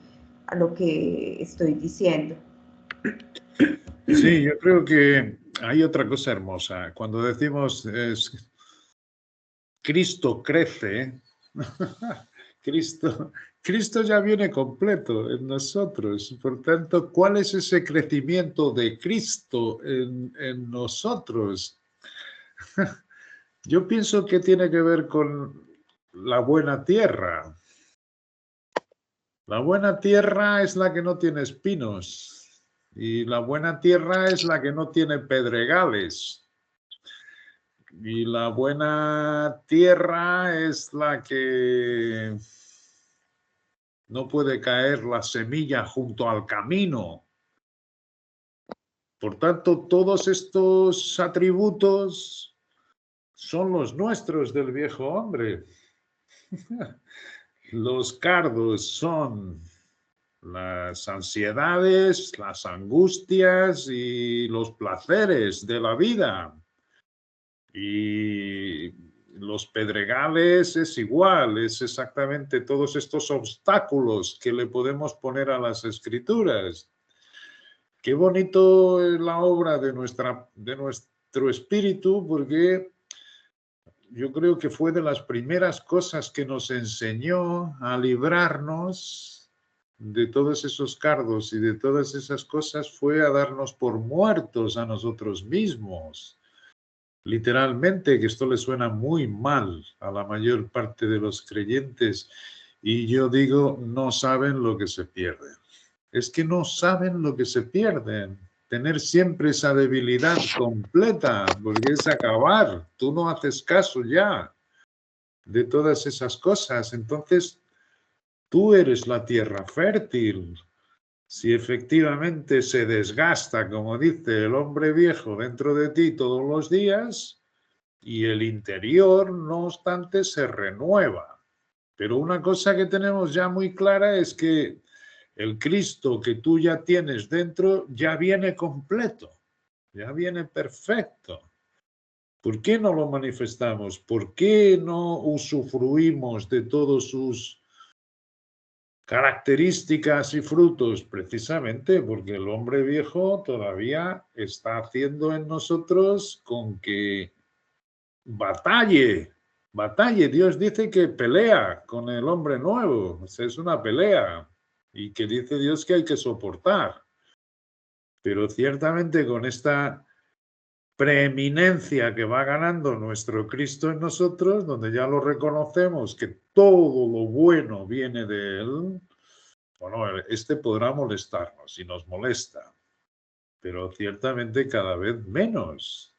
estoy diciendo. Sí, yo creo que hay otra cosa hermosa. Cuando decimos Cristo crece, Cristo ya viene completo en nosotros. Por tanto, ¿cuál es ese crecimiento de Cristo en nosotros? Yo pienso que tiene que ver con la buena tierra. La buena tierra es la que no tiene espinos, y la buena tierra es la que no tiene pedregales. Y la buena tierra es la que no puede caer la semilla junto al camino. Por tanto, todos estos atributos son los nuestros del viejo hombre. Los cardos son las ansiedades, las angustias y los placeres de la vida. Y los pedregales es igual, es exactamente todos estos obstáculos que le podemos poner a las escrituras. Qué bonito es la obra de nuestro espíritu, porque yo creo que fue de las primeras cosas que nos enseñó a librarnos de todos esos cargos y de todas esas cosas, fue a darnos por muertos a nosotros mismos. Literalmente, que esto le suena muy mal a la mayor parte de los creyentes, y yo digo, no saben lo que se pierden. Es que no saben lo que se pierden. Tener siempre esa debilidad completa, porque es acabar. Tú no haces caso ya de todas esas cosas. Entonces, tú eres la tierra fértil. Si efectivamente se desgasta, como dice el hombre viejo, dentro de ti todos los días, y el interior, no obstante, se renueva. Pero una cosa que tenemos ya muy clara es que el Cristo que tú ya tienes dentro ya viene completo, ya viene perfecto. ¿Por qué no lo manifestamos? ¿Por qué no usufruimos de todos sus características y frutos? Precisamente porque el hombre viejo todavía está haciendo en nosotros con que batalle. Dios dice que pelea con el hombre nuevo. O sea, es una pelea. Y que dice Dios que hay que soportar. Pero ciertamente con esta preeminencia que va ganando nuestro Cristo en nosotros, donde ya lo reconocemos que todo lo bueno viene de Él, bueno, este podrá molestarnos y nos molesta, pero ciertamente cada vez menos.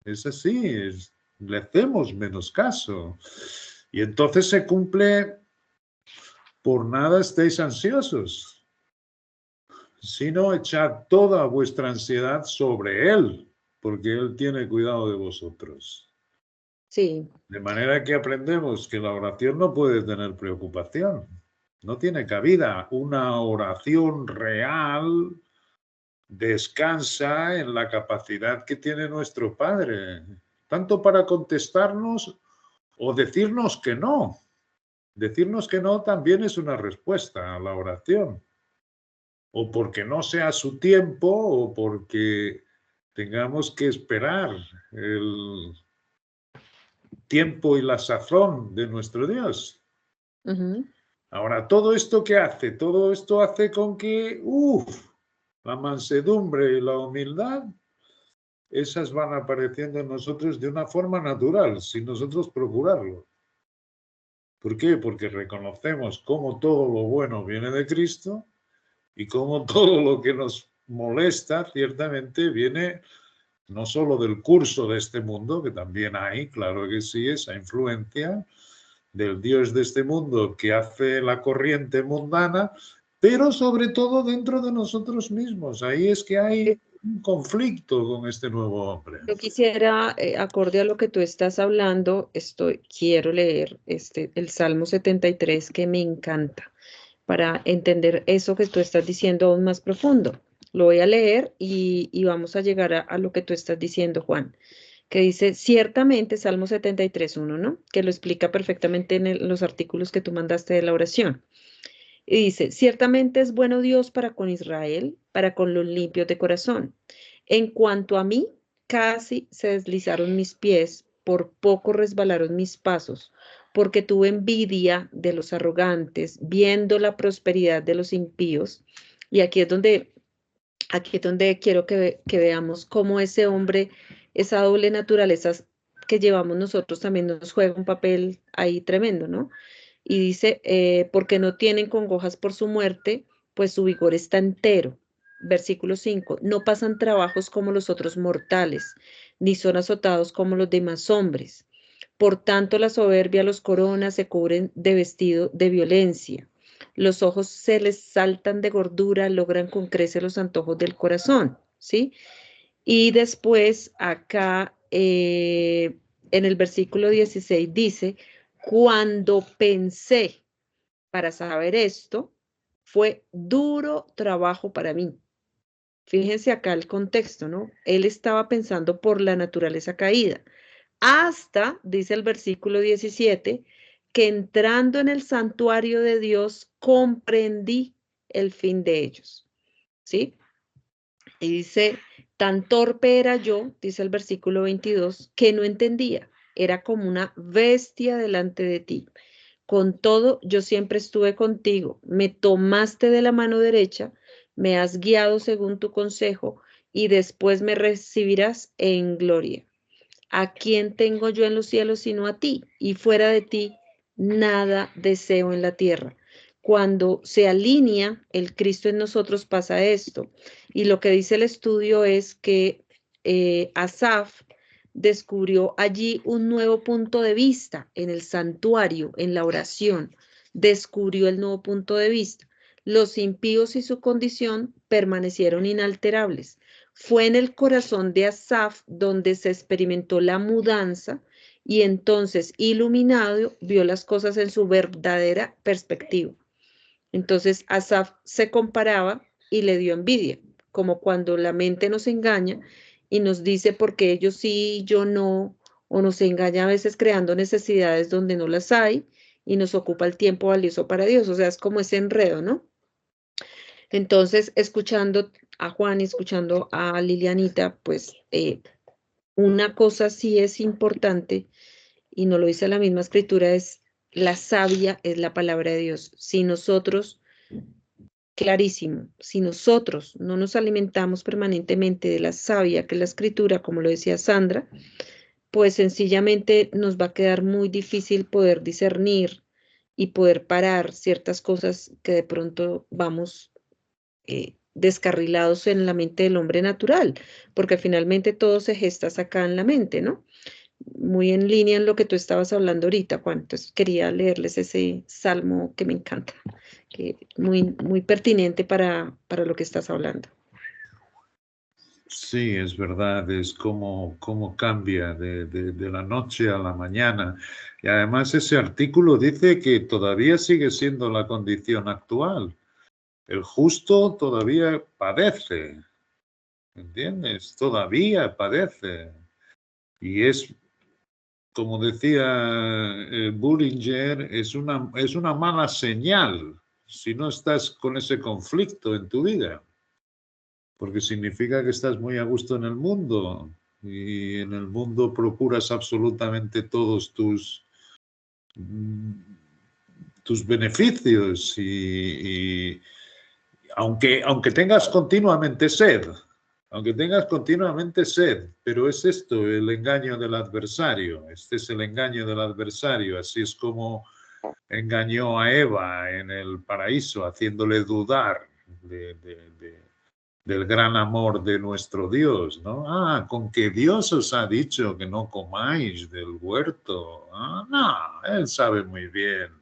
Es así, le hacemos menos caso. Y entonces se cumple, por nada estéis ansiosos, sino echad toda vuestra ansiedad sobre Él, porque Él tiene cuidado de vosotros. Sí. De manera que aprendemos que la oración no puede tener preocupación. No tiene cabida. Una oración real descansa en la capacidad que tiene nuestro Padre, tanto para contestarnos o decirnos que no. Decirnos que no también es una respuesta a la oración. O porque no sea su tiempo, o porque tengamos que esperar el tiempo y la sazón de nuestro Dios. Uh-huh. Ahora, ¿todo esto qué hace? Todo esto hace con que, la mansedumbre y la humildad, esas van apareciendo en nosotros de una forma natural, sin nosotros procurarlo. ¿Por qué? Porque reconocemos cómo todo lo bueno viene de Cristo y cómo todo lo que nos molesta, ciertamente, viene no solo del curso de este mundo, que también hay, claro que sí, esa influencia del Dios de este mundo que hace la corriente mundana, pero sobre todo dentro de nosotros mismos. Ahí es que hay un conflicto con este nuevo hombre. Yo quisiera, acorde a lo que tú estás hablando, quiero leer el Salmo 73, que me encanta, para entender eso que tú estás diciendo aún más profundo. Lo voy a leer y vamos a llegar a lo que tú estás diciendo, Juan, que dice, ciertamente, Salmo 73, 1, ¿no? Que lo explica perfectamente en los artículos que tú mandaste de la oración. Y dice, ciertamente es bueno Dios para con Israel, para con los limpios de corazón. En cuanto a mí, casi se deslizaron mis pies, por poco resbalaron mis pasos, porque tuve envidia de los arrogantes, viendo la prosperidad de los impíos. Y aquí es donde quiero que veamos cómo ese hombre, esa doble naturaleza que llevamos nosotros también nos juega un papel ahí tremendo, ¿no? Y dice, porque no tienen congojas por su muerte, pues su vigor está entero. Versículo 5, no pasan trabajos como los otros mortales, ni son azotados como los demás hombres. Por tanto, la soberbia los corona, se cubren de vestido de violencia. Los ojos se les saltan de gordura, logran con creces los antojos del corazón, ¿sí? Y después acá en el versículo 16 dice, cuando pensé para saber esto, Fue duro trabajo para mí. Fíjense acá el contexto, ¿no? Él estaba pensando por la naturaleza caída. Hasta, dice el versículo 17, que entrando en el santuario de Dios comprendí el fin de ellos. ¿Sí? Y dice, tan torpe era yo, dice el versículo 22, que no entendía. Era como una bestia delante de ti. Con todo, yo siempre estuve contigo. Me tomaste de la mano derecha, me has guiado según tu consejo y después me recibirás en gloria. ¿A quién tengo yo en los cielos sino a ti? Y fuera de ti, nada deseo en la tierra. Cuando se alinea el Cristo en nosotros pasa esto. Y lo que dice el estudio es que Asaf descubrió allí un nuevo punto de vista en el santuario, en la oración. Descubrió el nuevo punto de vista. Los impíos y su condición permanecieron inalterables. Fue en el corazón de Asaf donde se experimentó la mudanza y entonces, iluminado, vio las cosas en su verdadera perspectiva. Entonces, Asaf se comparaba y le dio envidia, como cuando la mente nos engaña y nos dice por qué ellos sí y yo no, o nos engaña a veces creando necesidades donde no las hay y nos ocupa el tiempo valioso para Dios. O sea, es como ese enredo, ¿no? Entonces, escuchando a Juan y escuchando a Lilianita, pues una cosa sí es importante, y no lo dice la misma escritura, es la savia, es la palabra de Dios. Si nosotros, clarísimo, si nosotros no nos alimentamos permanentemente de la savia, que es la escritura, como lo decía Sandra, pues sencillamente nos va a quedar muy difícil poder discernir y poder parar ciertas cosas que de pronto vamos descarrilados en la mente del hombre natural, porque finalmente todo se gesta acá en la mente, ¿no? Muy en línea en lo que tú estabas hablando ahorita, Juan. Entonces quería leerles ese salmo que me encanta, que muy pertinente para lo que estás hablando. Sí, es verdad, es como cambia de la noche a la mañana. Y además ese artículo dice que todavía sigue siendo la condición actual. El justo todavía padece, ¿entiendes? Todavía padece. Y es, como decía Bullinger, es una mala señal si no estás con ese conflicto en tu vida. Porque significa que estás muy a gusto en el mundo y en el mundo procuras absolutamente todos tus beneficios y aunque tengas continuamente sed, pero es esto el engaño del adversario, este es el engaño del adversario, así es como engañó a Eva en el paraíso, haciéndole dudar del gran amor de nuestro Dios, ¿no? Ah, con que Dios os ha dicho que no comáis del huerto. Ah, no, Él sabe muy bien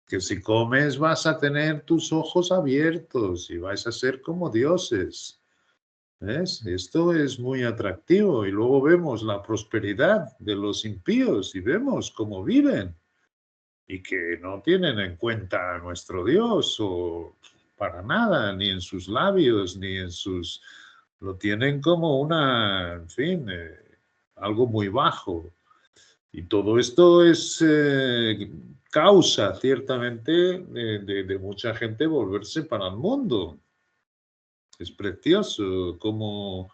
que si comes vas a tener tus ojos abiertos y vais a ser como dioses. ¿Ves? Esto es muy atractivo y luego vemos la prosperidad de los impíos y vemos cómo viven y que no tienen en cuenta a nuestro Dios o para nada, ni en sus labios, ni en sus... Lo tienen como una, en fin, algo muy bajo. Y todo esto es causa, ciertamente, de mucha gente volverse para el mundo. Es precioso como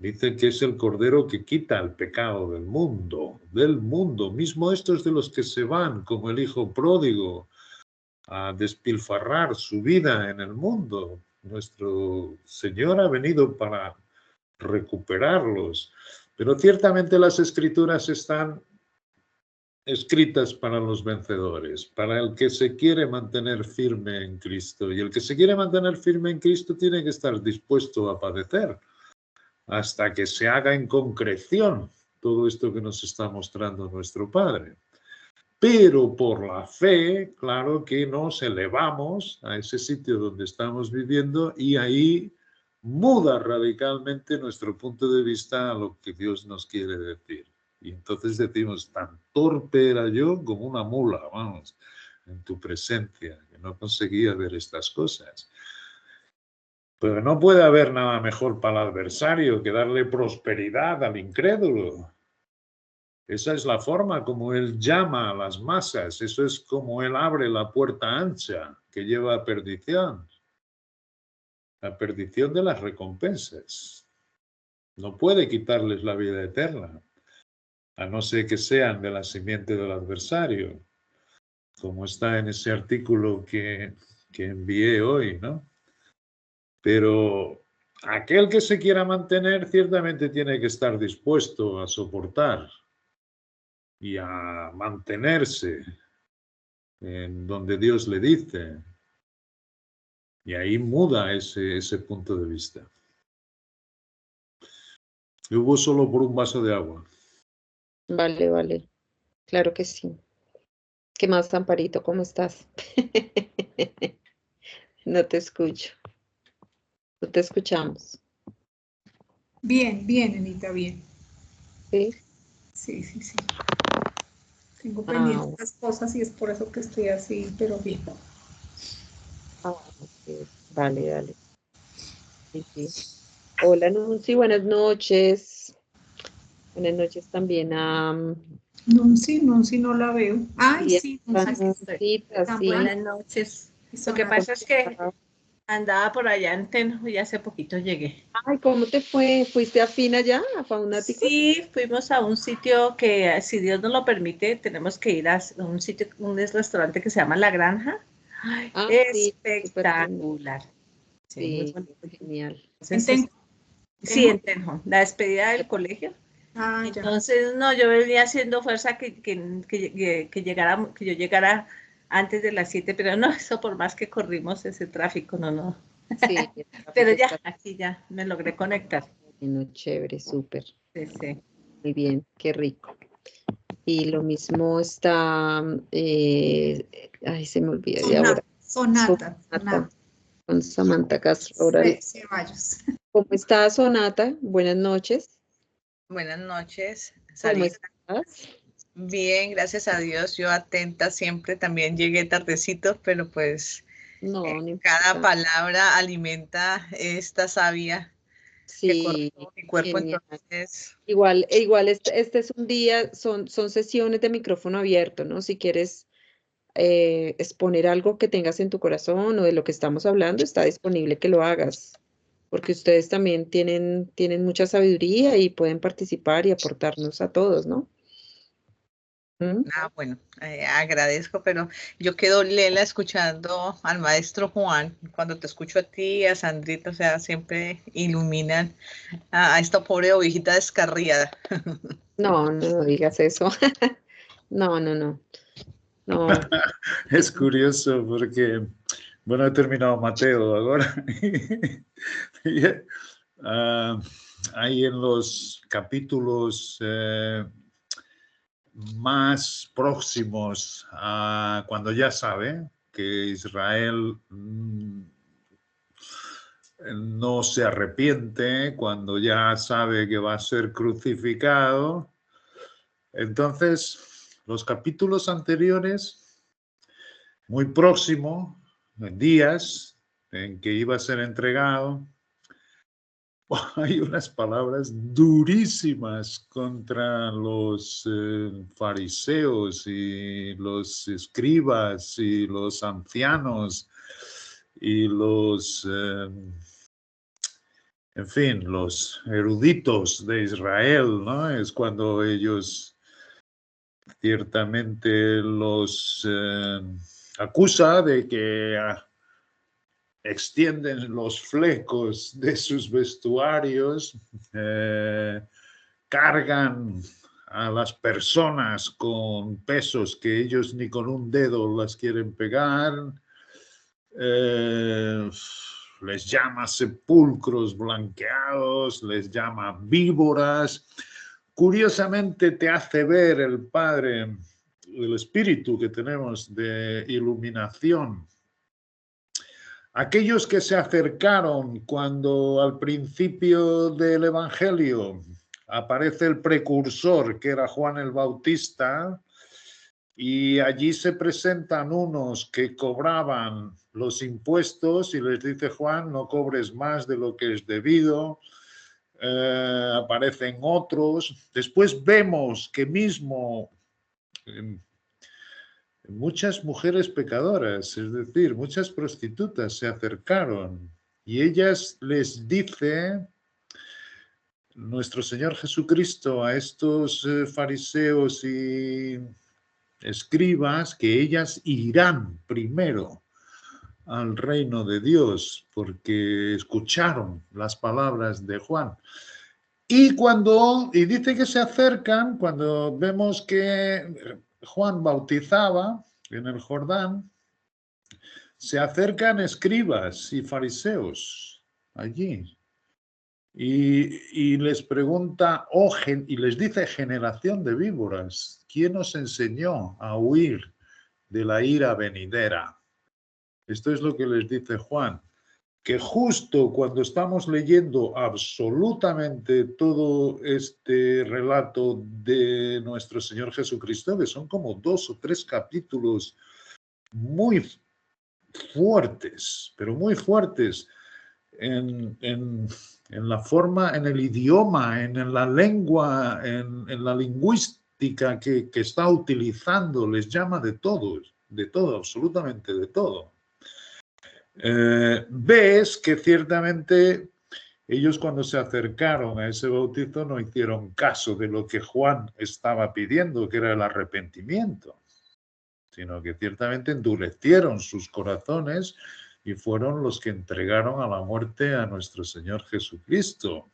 dicen que es el cordero que quita el pecado del mundo. Mismo estos de los que se van, como el hijo pródigo, a despilfarrar su vida en el mundo. Nuestro Señor ha venido para recuperarlos. Pero ciertamente las escrituras están escritas para los vencedores, para el que se quiere mantener firme en Cristo. Y el que se quiere mantener firme en Cristo tiene que estar dispuesto a padecer hasta que se haga en concreción todo esto que nos está mostrando nuestro Padre. Pero por la fe, claro que nos elevamos a ese sitio donde estamos viviendo y ahí muda radicalmente nuestro punto de vista a lo que Dios nos quiere decir. Y entonces decimos, tan torpe era yo como una mula, vamos. en tu presencia, que no conseguía ver estas cosas. Pero no puede haber nada mejor para el adversario que darle prosperidad al incrédulo. Esa es la forma como él llama a las masas, eso es como él abre la puerta ancha que lleva a perdición. La perdición de las recompensas. No puede quitarles la vida eterna, a no ser que sean de la simiente del adversario, como está en ese artículo que envié hoy, ¿no? Pero aquel que se quiera mantener ciertamente tiene que estar dispuesto a soportar y a mantenerse en donde Dios le dice. Y ahí muda ese punto de vista. Y hubo solo por un vaso de agua. Vale, vale. Claro que sí. ¿Qué más, Amparito? ¿Cómo estás? No te escucho. No te escuchamos. Bien, bien, Anita, bien. ¿Sí? Sí, sí, sí. Tengo Ah, pendientes estas cosas y es por eso que estoy así, pero bien. ok. Vale, dale. Sí, sí. Hola, Nunci, buenas noches. Buenas noches también a Nunci, no la veo. Ay, Silvia sí, Aquí Nunci. estoy. Pancita, Tan sí. buena. Buenas noches. Lo que Sonata. pasa es que andaba por allá en Tenjo y hace poquito llegué. Ay, ¿cómo te fue? ¿Fuiste a Fina ya, a Faunáticos? Sí, fuimos a un sitio que, si Dios nos lo permite, tenemos que ir a un sitio, un restaurante que se llama La Granja. Ay, Ah, sí, súper lindo. espectacular. Sí, muy Sí, bonito. genial. Entonces, Tenjo? sí, en Tenjo, la despedida del colegio. Ah, ya. Entonces, no, yo venía haciendo fuerza que llegara, que yo llegara antes de las 7, pero no, eso por más que corrimos ese tráfico, no. Sí, el Pero tráfico ya, está aquí ya me logré conectar. bueno, chévere, súper. Sí, sí. Muy bien, qué rico. Y lo mismo está, ay, se me olvida de ahora. Sonata. Con Samantha Castro. Ahora, Ceballos. ¿cómo está Sonata? Buenas noches. Buenas noches, ¿Cómo Sarita. estás? Bien, gracias a Dios. Yo atenta siempre. También llegué tardecito, pero pues No, no cada importa. palabra alimenta esta savia que corre Sí, por mi cuerpo. genial. Entonces, Igual este es un día, son sesiones de micrófono abierto, ¿no? Si quieres exponer algo que tengas en tu corazón o de lo que estamos hablando, está disponible que lo hagas, porque ustedes también tienen mucha sabiduría y pueden participar y aportarnos a todos, ¿no? ¿Mm? bueno, agradezco, pero yo quedo lela escuchando al maestro Juan. Cuando te escucho a ti, a Sandrita, o sea, siempre iluminan a esta pobre ovejita descarriada. No, no digas eso. No, no, no. No. Es curioso porque, bueno, he terminado Mateo ahora. Y, hay en los capítulos más próximos a cuando ya sabe que Israel no se arrepiente, cuando ya sabe que va a ser crucificado. Entonces, los capítulos anteriores, muy próximo, en días en que iba a ser entregado, hay unas palabras durísimas contra los fariseos y los escribas y los ancianos y los, en fin, los eruditos de Israel, ¿no? Es cuando ellos ciertamente los acusa de que extienden los flecos de sus vestuarios, cargan a las personas con pesos que ellos ni con un dedo las quieren pegar, les llama sepulcros blanqueados, les llama víboras. Curiosamente te hace ver el Padre, el espíritu que tenemos de iluminación. Aquellos que se acercaron cuando al principio del Evangelio aparece el precursor, que era Juan el Bautista, y allí se presentan unos que cobraban los impuestos y les dice Juan, no cobres más de lo que es debido. Aparecen otros. Después vemos que mismo muchas mujeres pecadoras, es decir, muchas prostitutas se acercaron y ellas les dice nuestro Señor Jesucristo a estos fariseos y escribas que ellas irán primero al reino de Dios porque escucharon las palabras de Juan. Y dice que se acercan, cuando vemos que Juan bautizaba en el Jordán, se acercan escribas y fariseos allí. Y les pregunta, y les dice, generación de víboras, ¿quién os enseñó a huir de la ira venidera? Esto es lo que les dice Juan, que justo cuando estamos leyendo absolutamente todo este relato de nuestro Señor Jesucristo, que son como 2 o 3 capítulos muy fuertes, pero muy fuertes, en la forma, en el idioma, en la lengua, en la lingüística que está utilizando, les llama de todo, absolutamente de todo. Ves que ciertamente ellos cuando se acercaron a ese bautizo no hicieron caso de lo que Juan estaba pidiendo, que era el arrepentimiento, sino que ciertamente endurecieron sus corazones y fueron los que entregaron a la muerte a nuestro Señor Jesucristo.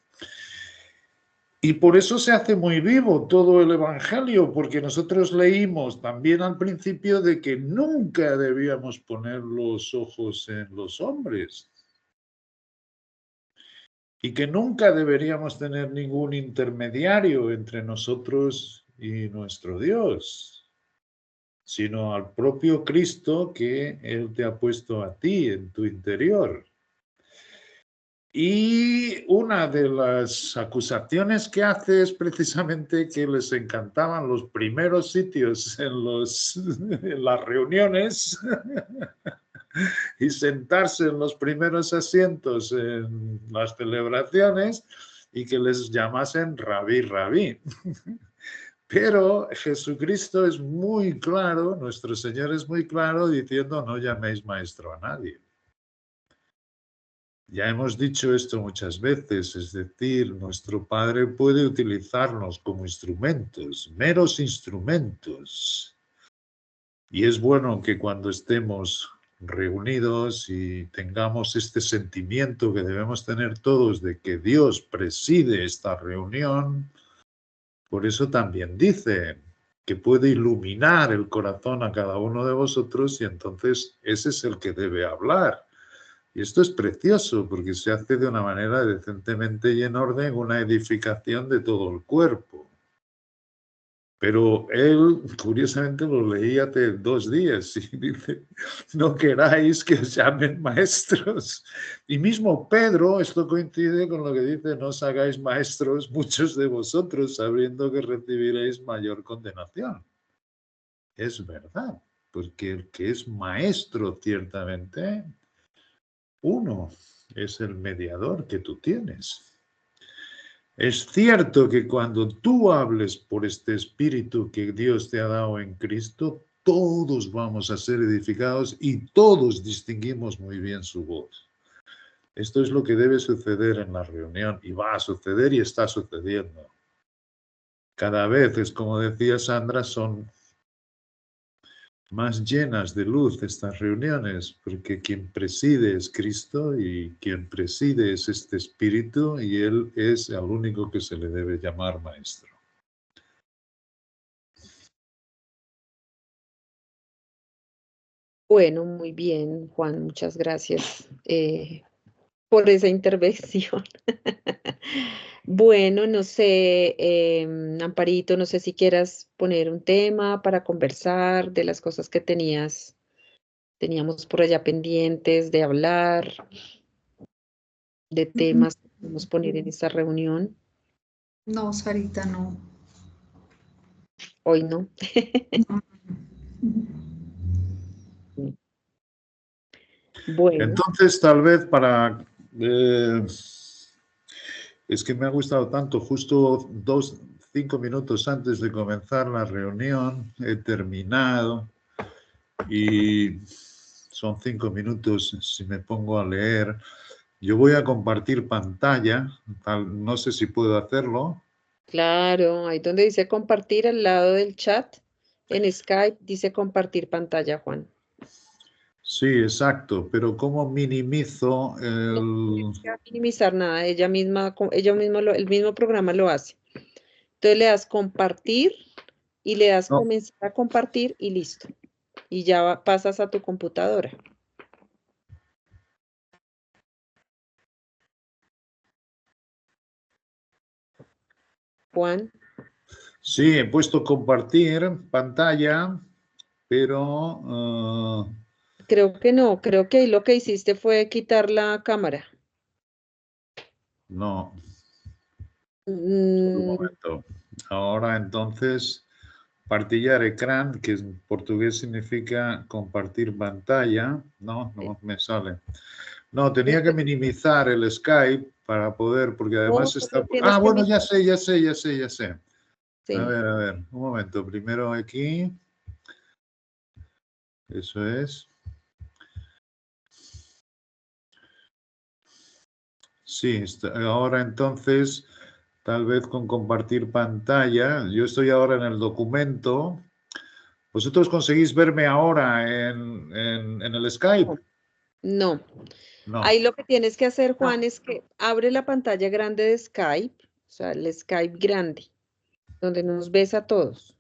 Y por eso se hace muy vivo todo el Evangelio, porque nosotros leímos también al principio de que nunca debíamos poner los ojos en los hombres y que nunca deberíamos tener ningún intermediario entre nosotros y nuestro Dios, sino al propio Cristo que Él te ha puesto a ti en tu interior. Y una de las acusaciones que hace es precisamente que les encantaban los primeros sitios en las reuniones y sentarse en los primeros asientos en las celebraciones y que les llamasen rabí, rabí. Pero Jesucristo es muy claro, nuestro Señor es muy claro diciendo no llaméis maestro a nadie. Ya hemos dicho esto muchas veces, es decir, nuestro Padre puede utilizarnos como instrumentos, meros instrumentos. Y es bueno que cuando estemos reunidos y tengamos este sentimiento que debemos tener todos de que Dios preside esta reunión, por eso también dice que puede iluminar el corazón a cada uno de vosotros y entonces ese es el que debe hablar. Y esto es precioso porque se hace de una manera decentemente y en orden una edificación de todo el cuerpo. Pero él, curiosamente, lo leí hace 2 días y dice, no queráis que os llamen maestros. Y mismo Pedro, esto coincide con lo que dice, no os hagáis maestros muchos de vosotros, sabiendo que recibiréis mayor condenación. Es verdad, porque el que es maestro, ciertamente, uno es el mediador que tú tienes. Es cierto que cuando tú hables por este espíritu que Dios te ha dado en Cristo, todos vamos a ser edificados y todos distinguimos muy bien su voz. Esto es lo que debe suceder en la reunión y va a suceder y está sucediendo. Cada vez, es como decía Sandra, son más llenas de luz estas reuniones, porque quien preside es Cristo y quien preside es este Espíritu y Él es al único que se le debe llamar Maestro. Bueno, muy bien, Juan, muchas gracias por esa intervención. Bueno, no sé, Amparito, no sé si quieras poner un tema para conversar de las cosas que teníamos por allá pendientes de hablar, de temas que podemos poner en esta reunión. No, Sarita, no. Hoy no. Bueno, Entonces, tal vez para... es que me ha gustado tanto, justo 5 minutos antes de comenzar la reunión, he terminado y son 5 minutos si me pongo a leer. Yo voy a compartir pantalla, no sé si puedo hacerlo. claro, ahí donde dice compartir al lado del chat, en Skype dice compartir pantalla, Juan. Sí, exacto, pero ¿cómo minimizo el...? No tienes que minimizar nada, ella mismo, el mismo programa lo hace. Entonces le das compartir y le das No. comenzar a compartir y listo. Y ya pasas a tu computadora. Juan, Sí, he puesto compartir pantalla, pero creo que no, creo que ahí lo que hiciste fue quitar la cámara. no. Un Mm, momento. Ahora entonces, partillar ecrán, que en portugués significa compartir pantalla. No me sale. No, tenía que minimizar el Skype para poder, porque además está... solo tienes que bueno, ya sé. sí. A ver, un momento. Primero aquí. Eso es. Sí, ahora entonces, tal vez con compartir pantalla. Yo estoy ahora en el documento. ¿Vosotros conseguís verme ahora en el Skype? No. No. Ahí lo que tienes que hacer, Juan, es que abre la pantalla grande de Skype, o sea, el Skype grande, donde nos ves a todos.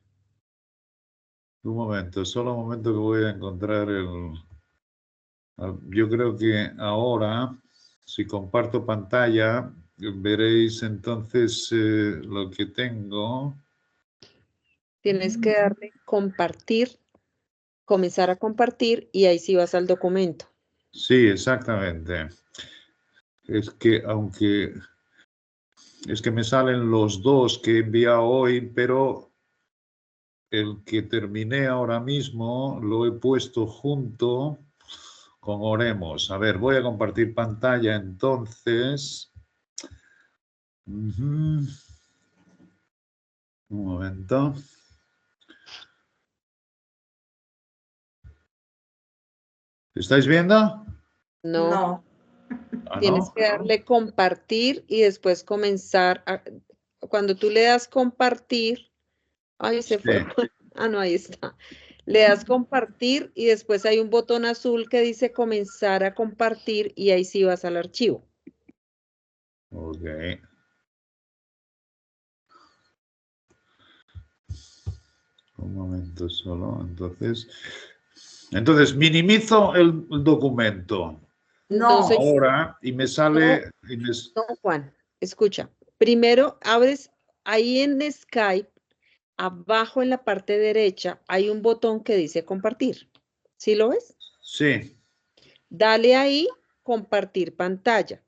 Un momento, solo un momento que voy a encontrar el... Yo creo que ahora, si comparto pantalla, veréis entonces lo que tengo. Tienes que darle compartir, comenzar a compartir y ahí sí vas al documento. Sí, exactamente. Es que aunque... Es que me salen los dos que he enviado hoy, pero el que terminé ahora mismo lo he puesto junto con Oremos. A ver, voy a compartir pantalla entonces. Un momento. ¿Estáis viendo? No, Ah, tienes ¿no? que darle compartir y después comenzar a... Cuando tú le das compartir, ahí se fue. Sí. Ah, no, ahí está. Le das compartir y después hay un botón azul que dice comenzar a compartir y ahí sí vas al archivo. Ok. Un momento solo. Entonces minimizo el documento. No, Ahora y me sale... no, Juan, escucha. Primero abres ahí en Skype, abajo en la parte derecha, hay un botón que dice compartir. ¿Sí lo ves? Sí. Dale ahí, compartir pantalla.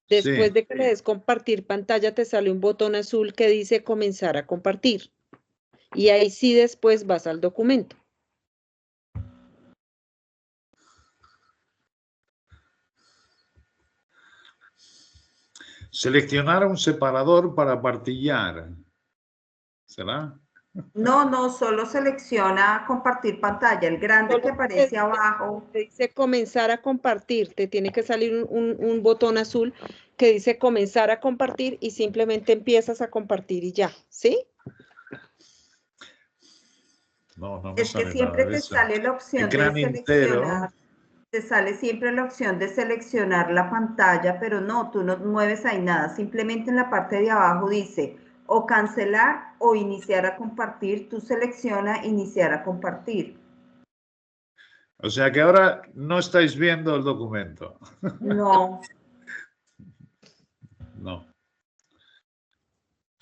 Después Sí. de que le des compartir pantalla, te sale un botón azul que dice comenzar a compartir. Y ahí sí después vas al documento. Seleccionar un separador para partillar. ¿Será? No, solo selecciona compartir pantalla, el grande que aparece abajo. Te dice comenzar a compartir, te tiene que salir un botón azul que dice comenzar a compartir y simplemente empiezas a compartir y ya, ¿sí? No me Es que sale siempre nada de te eso. sale la opción de Ecrán entero. seleccionar, te sale siempre la opción de seleccionar la pantalla, pero no, tú no mueves ahí nada, simplemente en la parte de abajo dice o cancelar o iniciar a compartir, tú selecciona iniciar a compartir. O sea que ahora no estáis viendo el documento. No. No.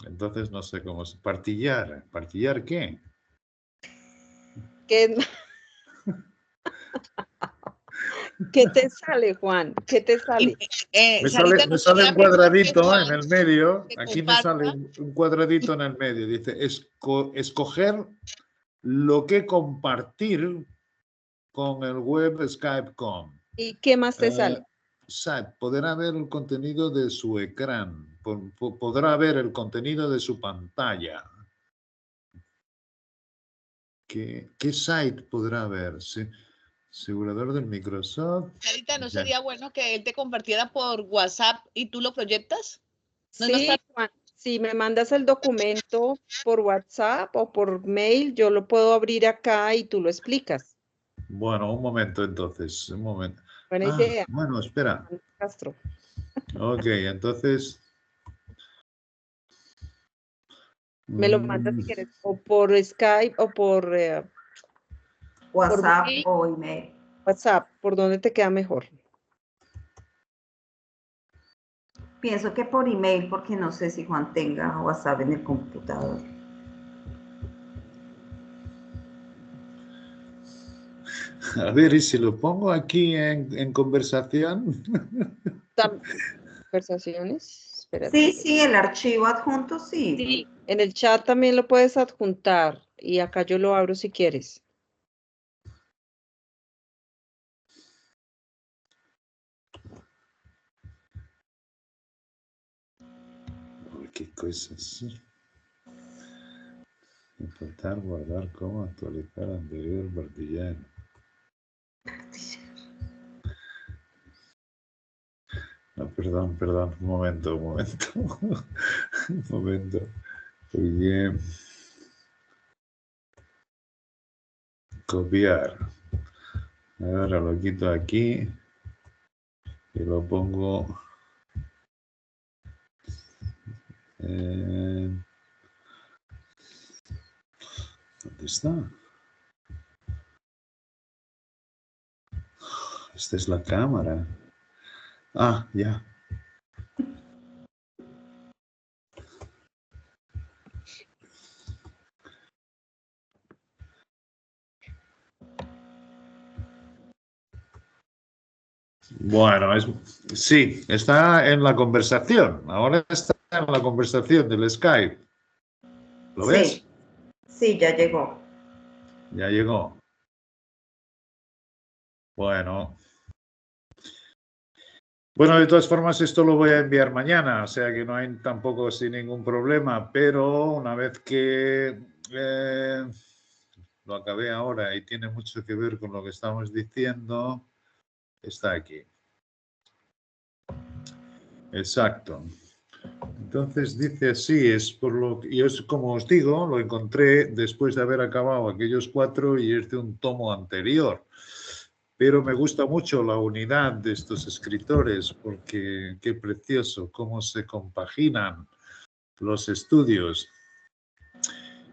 Entonces no sé cómo es. Partillar. ¿Partillar qué? ¿Qué te sale, Juan? ¿Qué te sale? Me sale un cuadradito en el medio. Aquí me sale un cuadradito en el medio. Dice escoger lo que compartir con el web Skype.com. ¿Y qué más te sale? Podrá ver el contenido de su ecrán, podrá ver el contenido de su pantalla. ¿Qué site podrá ver? Sí. Asegurador del Microsoft. Sarita, ¿no Ya. sería bueno que él te compartiera por WhatsApp y tú lo proyectas? ¿No es más Sí, fácil? si me mandas el documento por WhatsApp o por mail, yo lo puedo abrir acá y tú lo explicas. Bueno, un momento entonces, un momento. Buena idea, Bueno, espera. Castro. Ok, entonces... Me lo mandas si quieres, o por Skype o por WhatsApp mail. o email. WhatsApp, ¿por dónde te queda mejor? Pienso que por email, porque no sé si Juan tenga WhatsApp en el computador. A ver, y si lo pongo aquí en conversación. ¿Conversaciones? Espérate. Sí, el archivo adjunto sí. Sí, en el chat también lo puedes adjuntar y acá yo lo abro si quieres. Uy, qué cosas. Importar, guardar, cómo actualizar anterior martillar. No, perdón, un momento. Un momento. Porque... Copiar. Ahora lo quito aquí y lo pongo... ¿Dónde está? Esta es la cámara. Ah, ya. Bueno, sí, está en la conversación. Ahora está en la conversación del Skype. ¿Lo ves? Sí, ya llegó. Ya llegó. Bueno. Bueno, de todas formas, esto lo voy a enviar mañana, o sea que no hay tampoco sin ningún problema, pero una vez que lo acabé ahora y tiene mucho que ver con lo que estamos diciendo, está aquí. Exacto. Entonces dice así, es por lo que yo, como os digo, lo encontré después de haber acabado aquellos 4 y es de un tomo anterior. Pero me gusta mucho la unidad de estos escritores porque qué precioso cómo se compaginan los estudios.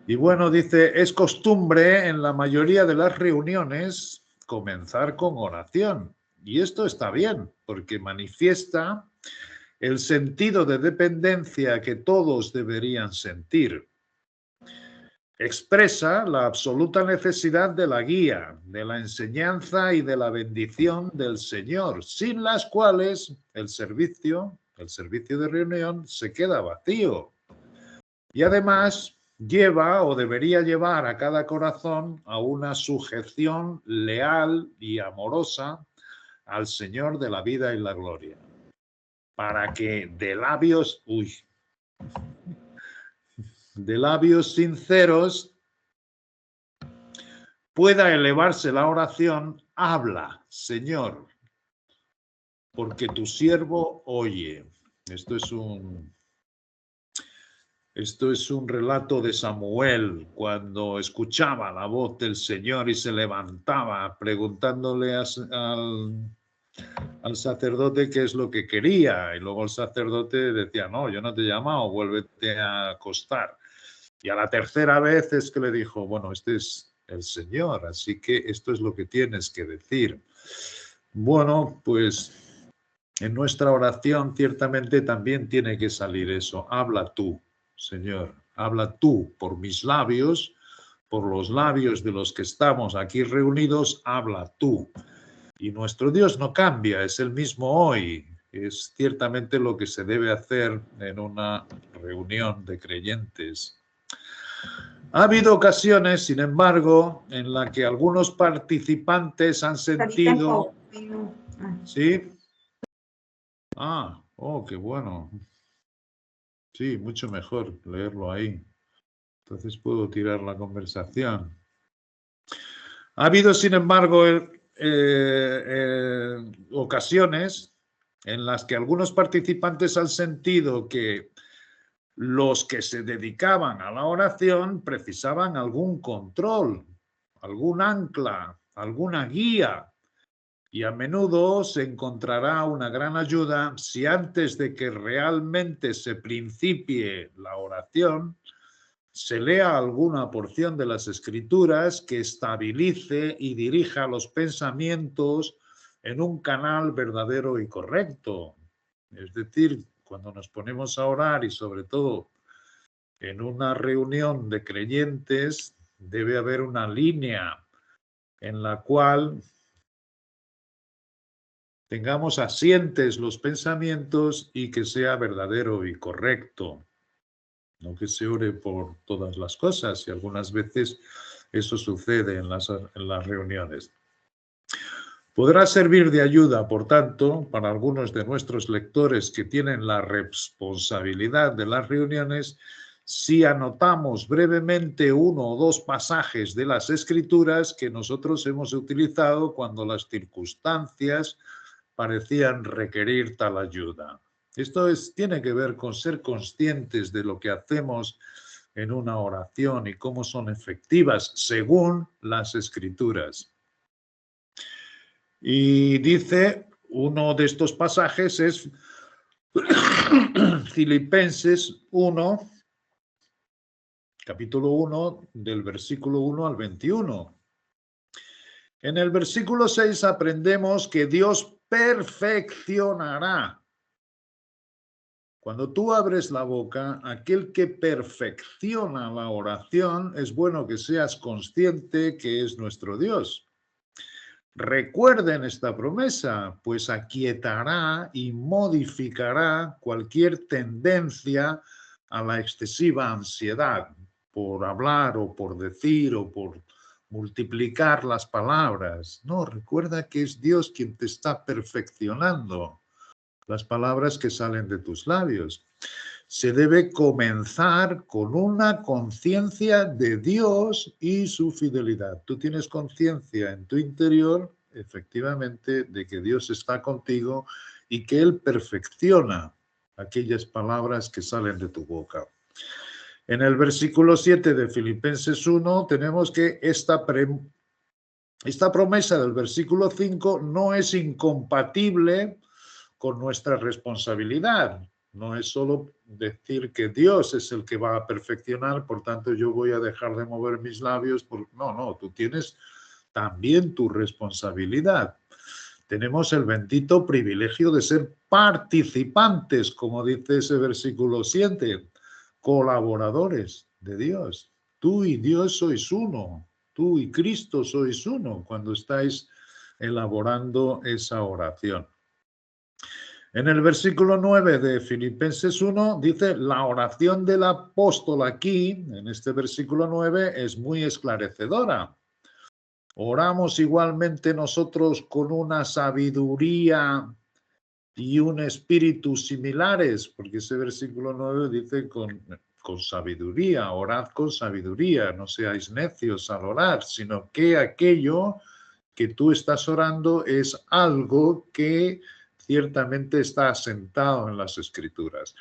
Y bueno, dice, es costumbre en la mayoría de las reuniones comenzar con oración. Y esto está bien porque manifiesta el sentido de dependencia que todos deberían sentir. Expresa la absoluta necesidad de la guía, de la enseñanza y de la bendición del Señor, sin las cuales el servicio de reunión se queda vacío. Y además lleva o debería llevar a cada corazón a una sujeción leal y amorosa al Señor de la vida y la gloria, para que de labios sinceros pueda elevarse la oración, habla, Señor, porque tu siervo oye. Esto es un relato de Samuel cuando escuchaba la voz del Señor y se levantaba preguntándole al sacerdote qué es lo que quería. Y luego el sacerdote decía, no, yo no te he llamado, vuélvete a acostar. Y a la tercera vez es que le dijo, bueno, este es el Señor, así que esto es lo que tienes que decir. Bueno, pues en nuestra oración ciertamente también tiene que salir eso. Habla tú, Señor, habla tú por mis labios, por los labios de los que estamos aquí reunidos, habla tú. Y nuestro Dios no cambia, es el mismo hoy. Es ciertamente lo que se debe hacer en una reunión de creyentes. Ha habido ocasiones, sin embargo, en las que algunos participantes han sentido... ¿Sí? Ah, oh, qué bueno. Sí, mucho mejor leerlo ahí. Entonces puedo tirar la conversación. Ha habido, sin embargo, ocasiones en las que algunos participantes han sentido que los que se dedicaban a la oración precisaban algún control, algún ancla, alguna guía. Y a menudo se encontrará una gran ayuda si antes de que realmente se principie la oración, se lea alguna porción de las Escrituras que estabilice y dirija los pensamientos en un canal verdadero y correcto. Es decir, cuando nos ponemos a orar y sobre todo en una reunión de creyentes, debe haber una línea en la cual tengamos asientes los pensamientos y que sea verdadero y correcto. No que se ore por todas las cosas, y algunas veces eso sucede en las reuniones. Podrá servir de ayuda, por tanto, para algunos de nuestros lectores que tienen la responsabilidad de las reuniones, si anotamos brevemente uno o dos pasajes de las Escrituras que nosotros hemos utilizado cuando las circunstancias parecían requerir tal ayuda. Esto tiene que ver con ser conscientes de lo que hacemos en una oración y cómo son efectivas según las Escrituras. Y dice, uno de estos pasajes es Filipenses 1, capítulo 1, del versículo 1 al 21. En el versículo 6 aprendemos que Dios perfeccionará. Cuando tú abres la boca, aquel que perfecciona la oración, es bueno que seas consciente que es nuestro Dios. Recuerden esta promesa, pues aquietará y modificará cualquier tendencia a la excesiva ansiedad por hablar o por decir o por multiplicar las palabras. No, recuerda que es Dios quien te está perfeccionando las palabras que salen de tus labios. Se debe comenzar con una conciencia de Dios y su fidelidad. Tú tienes conciencia en tu interior, efectivamente, de que Dios está contigo y que Él perfecciona aquellas palabras que salen de tu boca. En el versículo 7 de Filipenses 1 tenemos que esta promesa del versículo 5 no es incompatible con nuestra responsabilidad. No es solo decir que Dios es el que va a perfeccionar, por tanto yo voy a dejar de mover mis labios. No, tú tienes también tu responsabilidad. Tenemos el bendito privilegio de ser participantes, como dice ese versículo 7, colaboradores de Dios. Tú y Dios sois uno, tú y Cristo sois uno cuando estáis elaborando esa oración. En el versículo 9 de Filipenses 1 dice, la oración del apóstol aquí, en este versículo 9, es muy esclarecedora. Oramos igualmente nosotros con una sabiduría y un espíritu similares, porque ese versículo 9 dice con sabiduría, orad con sabiduría, no seáis necios al orar, sino que aquello que tú estás orando es algo que ciertamente está asentado en las Escrituras.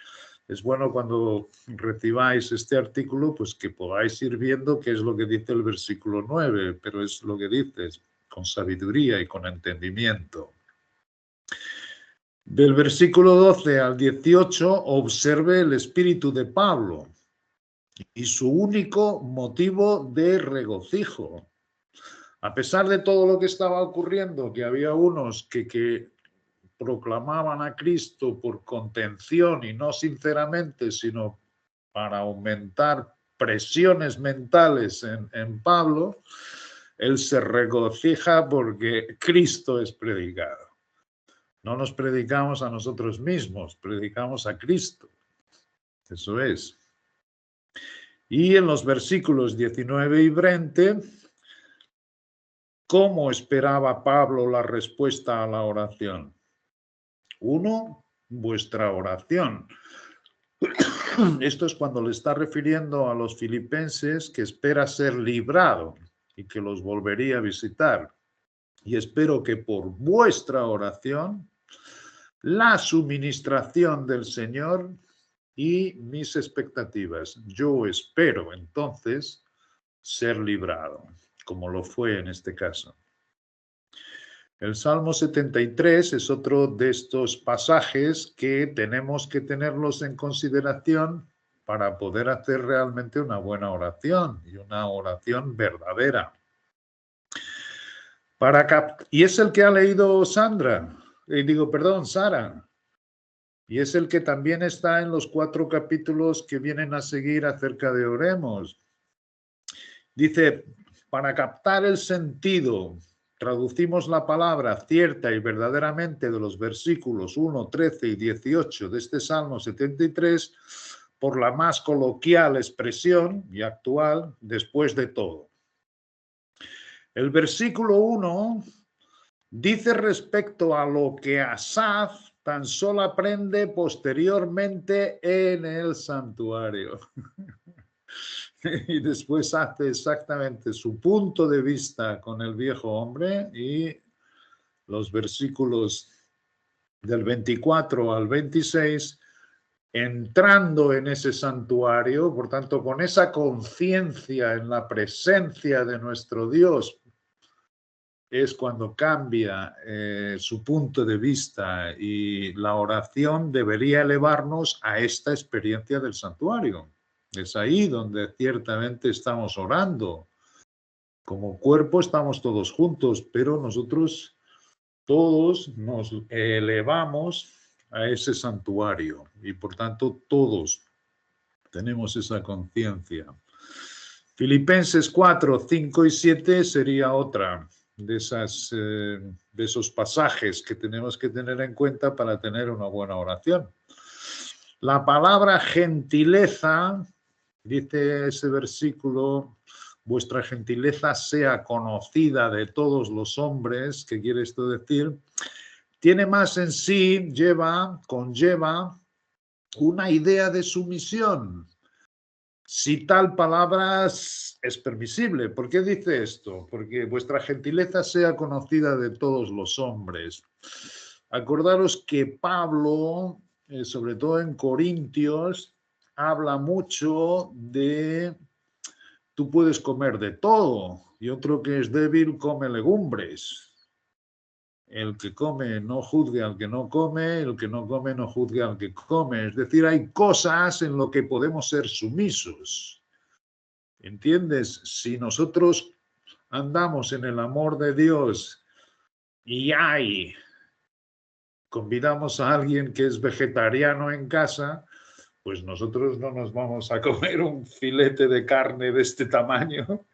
Es bueno cuando recibáis este artículo, pues que podáis ir viendo qué es lo que dice el versículo 9, pero es lo que dices, con sabiduría y con entendimiento. Del versículo 12 al 18, observe el espíritu de Pablo y su único motivo de regocijo. A pesar de todo lo que estaba ocurriendo, que había unos que proclamaban a Cristo por contención y no sinceramente, sino para aumentar presiones mentales en Pablo, él se regocija porque Cristo es predicado. No nos predicamos a nosotros mismos, predicamos a Cristo. Eso es. Y en los versículos 19 y 20, ¿cómo esperaba Pablo la respuesta a la oración? 1, vuestra oración. Esto es cuando le está refiriendo a los filipenses que espera ser librado y que los volvería a visitar. Y espero que por vuestra oración, la suministración del Señor y mis expectativas. Yo espero entonces ser librado, como lo fue en este caso. El Salmo 73 es otro de estos pasajes que tenemos que tenerlos en consideración para poder hacer realmente una buena oración y una oración verdadera. Y es el que ha leído Sara. Y es el que también está en los 4 capítulos que vienen a seguir acerca de oremos. Dice, para captar el sentido, traducimos la palabra cierta y verdaderamente de los versículos 1, 13 y 18 de este Salmo 73 por la más coloquial expresión y actual, después de todo. El versículo 1 dice respecto a lo que Asaf tan solo aprende posteriormente en el santuario. Y después hace exactamente su punto de vista con el viejo hombre, y los versículos del 24 al 26, entrando en ese santuario, por tanto, con esa conciencia en la presencia de nuestro Dios, es cuando cambia su punto de vista, y la oración debería elevarnos a esta experiencia del santuario. Es ahí donde ciertamente estamos orando. Como cuerpo estamos todos juntos, pero nosotros todos nos elevamos a ese santuario y por tanto todos tenemos esa conciencia. Filipenses 4, 5 y 7 sería otra de esos pasajes que tenemos que tener en cuenta para tener una buena oración. La palabra gentileza, dice ese versículo, vuestra gentileza sea conocida de todos los hombres. ¿Qué quiere esto decir? Tiene más en sí, conlleva una idea de sumisión. Si tal palabra es permisible. ¿Por qué dice esto? Porque vuestra gentileza sea conocida de todos los hombres. Acordaros que Pablo, sobre todo en Corintios, habla mucho de tú puedes comer de todo, y otro que es débil come legumbres. El que come no juzgue al que no come, el que no come no juzgue al que come. Es decir, hay cosas en lo que podemos ser sumisos. ¿Entiendes? Si nosotros andamos en el amor de Dios y convidamos a alguien que es vegetariano en casa, pues nosotros no nos vamos a comer un filete de carne de este tamaño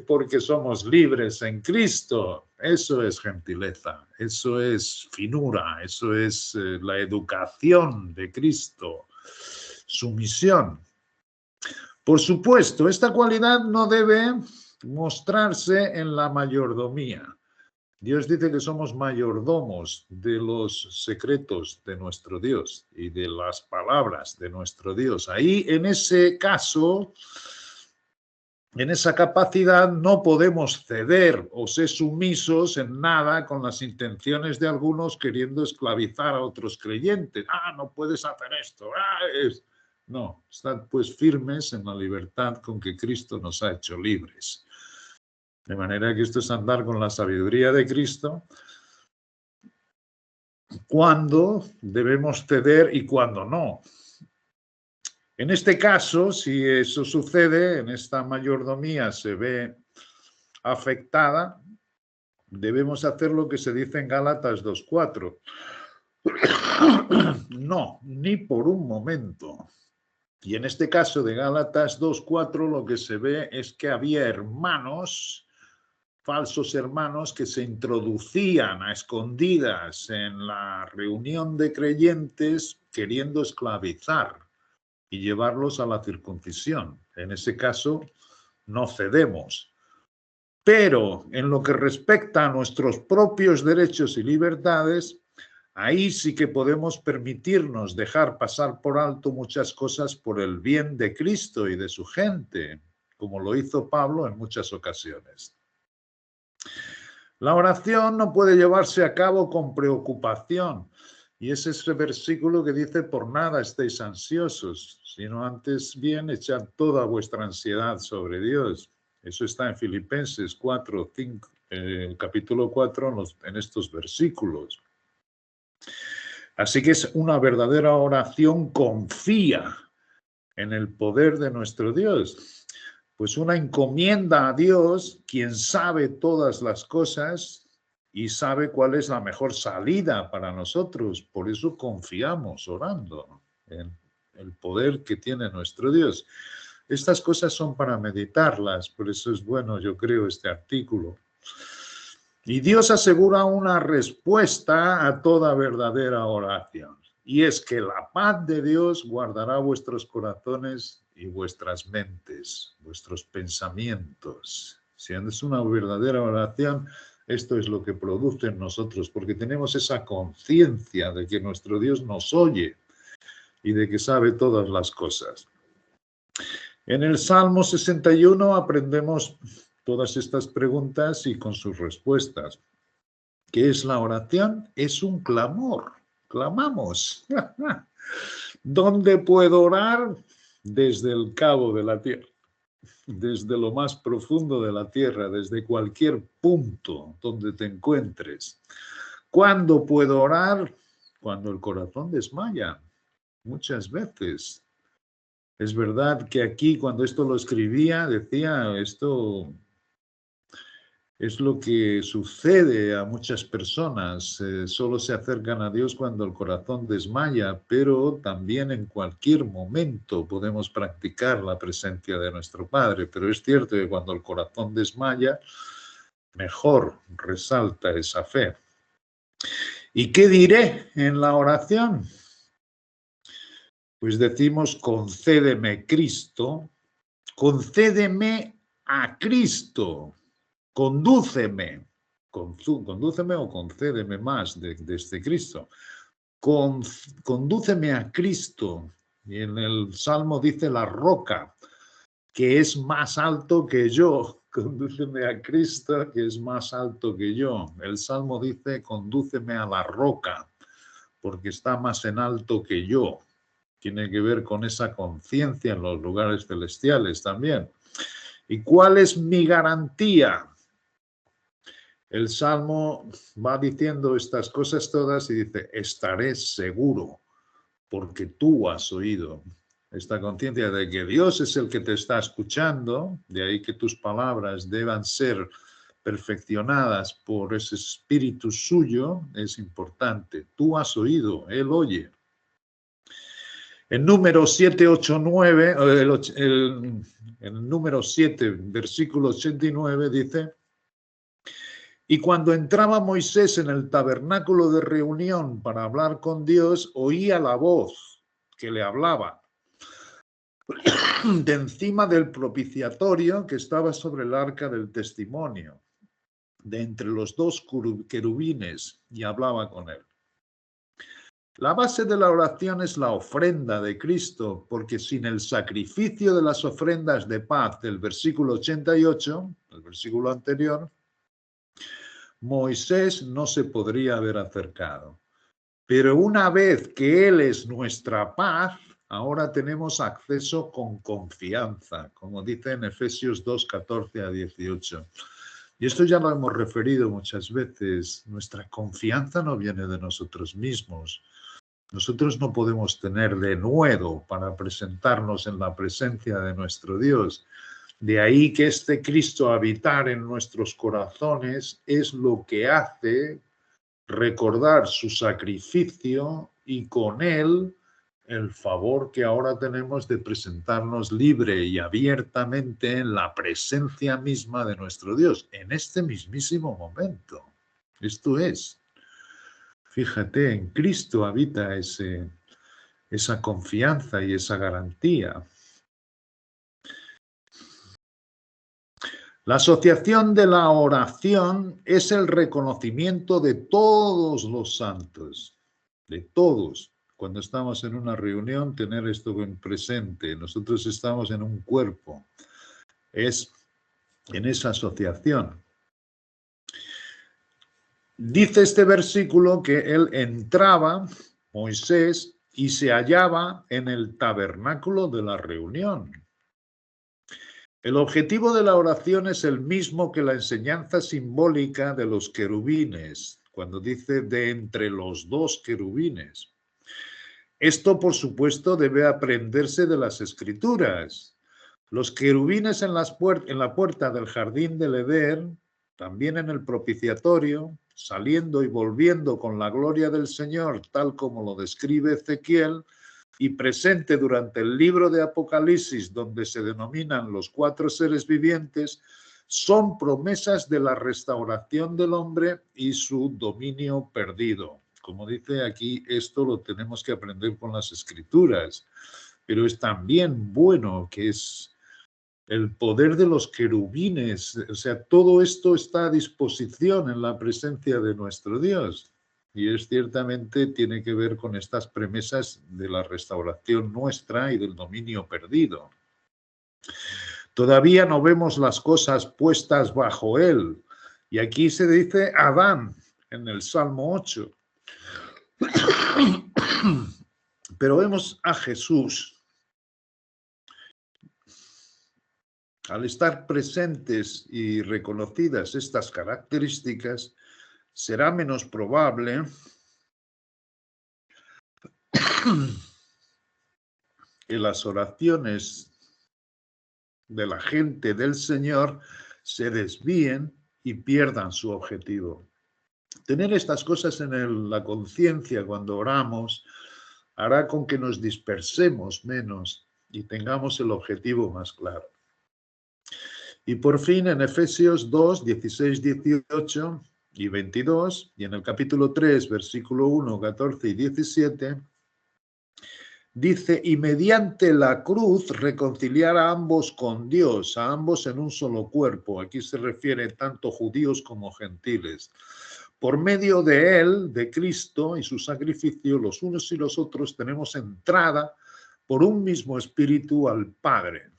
porque somos libres en Cristo. Eso es gentileza, eso es finura, eso es la educación de Cristo, sumisión. Por supuesto, esta cualidad no debe mostrarse en la mayordomía. Dios dice que somos mayordomos de los secretos de nuestro Dios y de las palabras de nuestro Dios. Ahí, en ese caso, en esa capacidad, no podemos ceder o ser sumisos en nada con las intenciones de algunos queriendo esclavizar a otros creyentes. No puedes hacer esto. No, estad pues firmes en la libertad con que Cristo nos ha hecho libres. De manera que esto es andar con la sabiduría de Cristo, cuando debemos ceder y cuando no. En este caso, si eso sucede, en esta mayordomía se ve afectada, debemos hacer lo que se dice en Gálatas 2:4. No, ni por un momento. Y en este caso de Gálatas 2:4 lo que se ve es que había falsos hermanos que se introducían a escondidas en la reunión de creyentes queriendo esclavizar y llevarlos a la circuncisión. En ese caso, no cedemos. Pero en lo que respecta a nuestros propios derechos y libertades, ahí sí que podemos permitirnos dejar pasar por alto muchas cosas por el bien de Cristo y de su gente, como lo hizo Pablo en muchas ocasiones. La oración no puede llevarse a cabo con preocupación. Y es ese versículo que dice, por nada estéis ansiosos, sino antes bien echad toda vuestra ansiedad sobre Dios. Eso está en Filipenses 4, 5, capítulo 4, en estos versículos. Así que es una verdadera oración, confía en el poder de nuestro Dios. Pues una encomienda a Dios, quien sabe todas las cosas y sabe cuál es la mejor salida para nosotros. Por eso confiamos orando en el poder que tiene nuestro Dios. Estas cosas son para meditarlas, por eso es bueno, yo creo, este artículo. Y Dios asegura una respuesta a toda verdadera oración. Y es que la paz de Dios guardará vuestros corazones y vuestras mentes, vuestros pensamientos. Si es una verdadera oración, esto es lo que produce en nosotros, porque tenemos esa conciencia de que nuestro Dios nos oye y de que sabe todas las cosas. En el Salmo 61 aprendemos todas estas preguntas y con sus respuestas. ¿Qué es la oración? Es un clamor. Clamamos. ¿Dónde puedo orar? Desde el cabo de la tierra, desde lo más profundo de la tierra, desde cualquier punto donde te encuentres. ¿Cuándo puedo orar? Cuando el corazón desmaya, muchas veces. Es verdad que aquí, cuando esto lo escribía, decía, esto es lo que sucede a muchas personas. Solo se acercan a Dios cuando el corazón desmaya, pero también en cualquier momento podemos practicar la presencia de nuestro Padre. Pero es cierto que cuando el corazón desmaya, mejor resalta esa fe. ¿Y qué diré en la oración? Pues decimos, concédeme Cristo, concédeme a Cristo. Condúceme o concédeme más desde Cristo. Condúceme a Cristo. Y en el Salmo dice la roca, que es más alto que yo. Condúceme a Cristo, que es más alto que yo. El Salmo dice, condúceme a la roca, porque está más en alto que yo. Tiene que ver con esa conciencia en los lugares celestiales también. ¿Y cuál es mi garantía? El Salmo va diciendo estas cosas todas y dice, estaré seguro porque tú has oído. Esta conciencia de que Dios es el que te está escuchando, de ahí que tus palabras deban ser perfeccionadas por ese espíritu suyo, es importante. Tú has oído, Él oye. En número 7, 8, 9, el número 7, versículo 89 dice, y cuando entraba Moisés en el tabernáculo de reunión para hablar con Dios, oía la voz que le hablaba de encima del propiciatorio que estaba sobre el arca del testimonio, de entre los dos querubines, y hablaba con él. La base de la oración es la ofrenda de Cristo, porque sin el sacrificio de las ofrendas de paz del versículo 88, el versículo anterior, Moisés no se podría haber acercado. Pero una vez que Él es nuestra paz, ahora tenemos acceso con confianza, como dice en Efesios 2, 14 a 18. Y esto ya lo hemos referido muchas veces. Nuestra confianza no viene de nosotros mismos. Nosotros no podemos tener denuedo para presentarnos en la presencia de nuestro Dios. De ahí que este Cristo habitar en nuestros corazones es lo que hace recordar su sacrificio y con él el favor que ahora tenemos de presentarnos libre y abiertamente en la presencia misma de nuestro Dios, en este mismísimo momento. Esto es, fíjate, en Cristo habita ese esa confianza y esa garantía. La asociación de la oración es el reconocimiento de todos los santos, de todos. Cuando estamos en una reunión, tener esto en presente. Nosotros estamos en un cuerpo. Es en esa asociación. Dice este versículo que él entraba, Moisés, y se hallaba en el tabernáculo de la reunión. El objetivo de la oración es el mismo que la enseñanza simbólica de los querubines, cuando dice de entre los dos querubines. Esto, por supuesto, debe aprenderse de las Escrituras. Los querubines en la puerta del jardín del Edén, también en el propiciatorio, saliendo y volviendo con la gloria del Señor, tal como lo describe Ezequiel, y presente durante el libro de Apocalipsis, donde se denominan los 4 seres vivientes, son promesas de la restauración del hombre y su dominio perdido. Como dice aquí, esto lo tenemos que aprender con las Escrituras, pero es también bueno que es el poder de los querubines, o sea, todo esto está a disposición en la presencia de nuestro Dios. Y es ciertamente, tiene que ver con estas premisas de la restauración nuestra y del dominio perdido. Todavía no vemos las cosas puestas bajo él. Y aquí se dice Adán en el Salmo 8. Pero vemos a Jesús. Al estar presentes y reconocidas estas características, será menos probable que las oraciones de la gente del Señor se desvíen y pierdan su objetivo. Tener estas cosas en la conciencia cuando oramos hará con que nos dispersemos menos y tengamos el objetivo más claro. Y por fin en Efesios 2, 16, 18 y 22, y en el capítulo 3, versículo 1, 14 y 17, dice, y mediante la cruz reconciliar a ambos con Dios, a ambos en un solo cuerpo. Aquí se refiere tanto judíos como gentiles. Por medio de él, de Cristo y su sacrificio, los unos y los otros tenemos entrada por un mismo espíritu al Padre.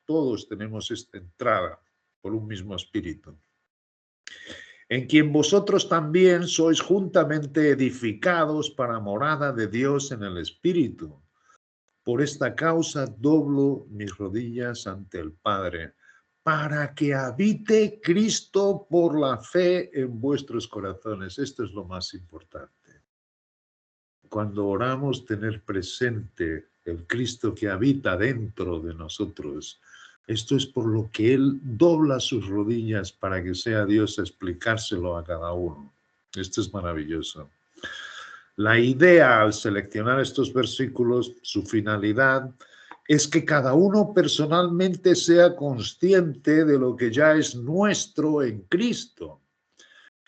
Todos tenemos esta entrada por un mismo espíritu. En quien vosotros también sois juntamente edificados para morada de Dios en el Espíritu. Por esta causa doblo mis rodillas ante el Padre, para que habite Cristo por la fe en vuestros corazones. Esto es lo más importante. Cuando oramos, tener presente el Cristo que habita dentro de nosotros. Esto es por lo que Él dobla sus rodillas para que sea Dios a explicárselo a cada uno. Esto es maravilloso. La idea al seleccionar estos versículos, su finalidad, es que cada uno personalmente sea consciente de lo que ya es nuestro en Cristo.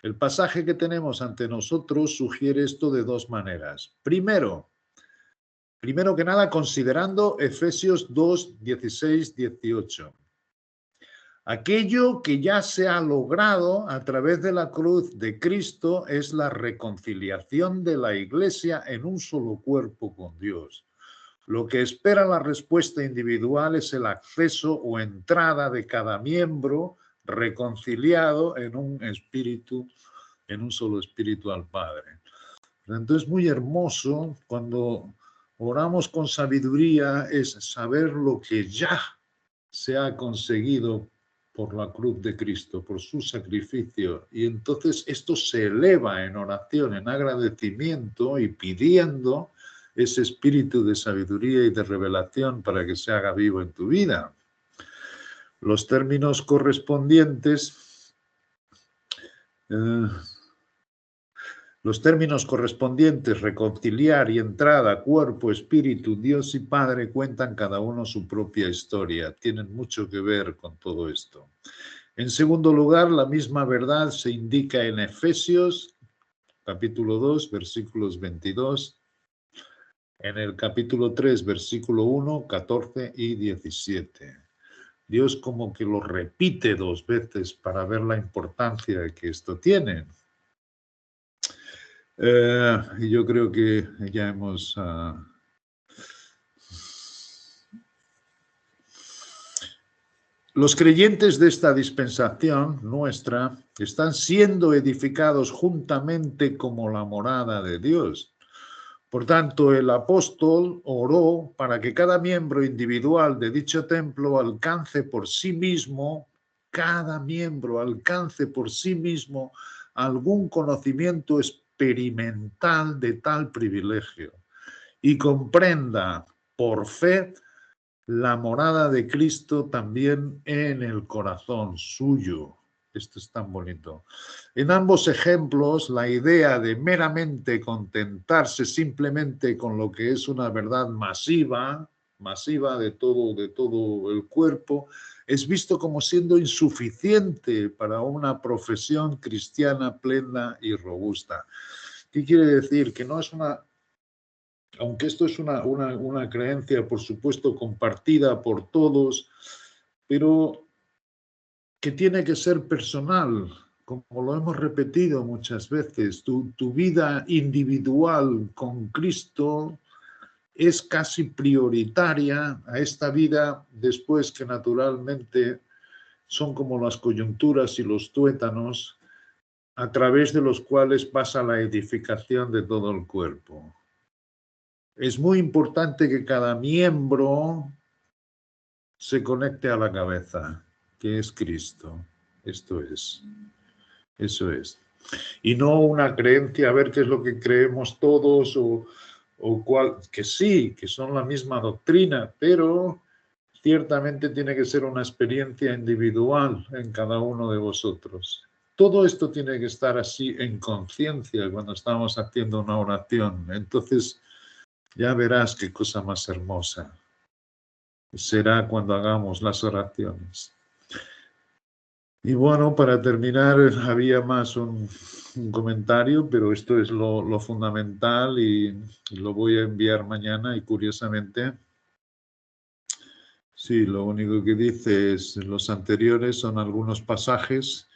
El pasaje que tenemos ante nosotros sugiere esto de dos maneras. Primero que nada, considerando Efesios 2, 16, 18. Aquello que ya se ha logrado a través de la cruz de Cristo es la reconciliación de la Iglesia en un solo cuerpo con Dios. Lo que espera la respuesta individual es el acceso o entrada de cada miembro reconciliado en un espíritu, en un solo espíritu al Padre. Entonces, muy hermoso cuando oramos con sabiduría es saber lo que ya se ha conseguido por la cruz de Cristo, por su sacrificio. Y entonces esto se eleva en oración, en agradecimiento y pidiendo ese espíritu de sabiduría y de revelación para que se haga vivo en tu vida. Los términos correspondientes reconciliar y entrada, cuerpo, espíritu, Dios y Padre, cuentan cada uno su propia historia. Tienen mucho que ver con todo esto. En segundo lugar, la misma verdad se indica en Efesios, capítulo 2, versículos 22 en el capítulo 3, versículo 1, 14 y 17. Dios como que lo repite 2 veces para ver la importancia que esto tiene. Y yo creo que ya hemos... Los creyentes de esta dispensación nuestra están siendo edificados juntamente como la morada de Dios. Por tanto, el apóstol oró para que cada miembro individual de dicho templo alcance por sí mismo, cada miembro alcance por sí mismo algún conocimiento experimental de tal privilegio y comprenda por fe la morada de Cristo también en el corazón suyo. Esto es tan bonito. En ambos ejemplos, la idea de meramente contentarse simplemente con lo que es una verdad masiva de todo el cuerpo, es visto como siendo insuficiente para una profesión cristiana plena y robusta. ¿Qué quiere decir? Que no es una... Aunque esto es una creencia, por supuesto, compartida por todos, pero que tiene que ser personal, como lo hemos repetido muchas veces. Tu vida individual con Cristo es casi prioritaria a esta vida, después que naturalmente son como las coyunturas y los tuétanos a través de los cuales pasa la edificación de todo el cuerpo. Es muy importante que cada miembro se conecte a la cabeza, que es Cristo. Esto es. Eso es. Y no una creencia, a ver qué es lo que creemos todos, o cuál, que sí, que son la misma doctrina, pero ciertamente tiene que ser una experiencia individual en cada uno de vosotros. Todo esto tiene que estar así en conciencia cuando estamos haciendo una oración. Entonces, ya verás qué cosa más hermosa será cuando hagamos las oraciones. Y bueno, para terminar, había más un comentario, pero esto es lo fundamental y lo voy a enviar mañana. Y curiosamente, sí, lo único que dice es, los anteriores son algunos pasajes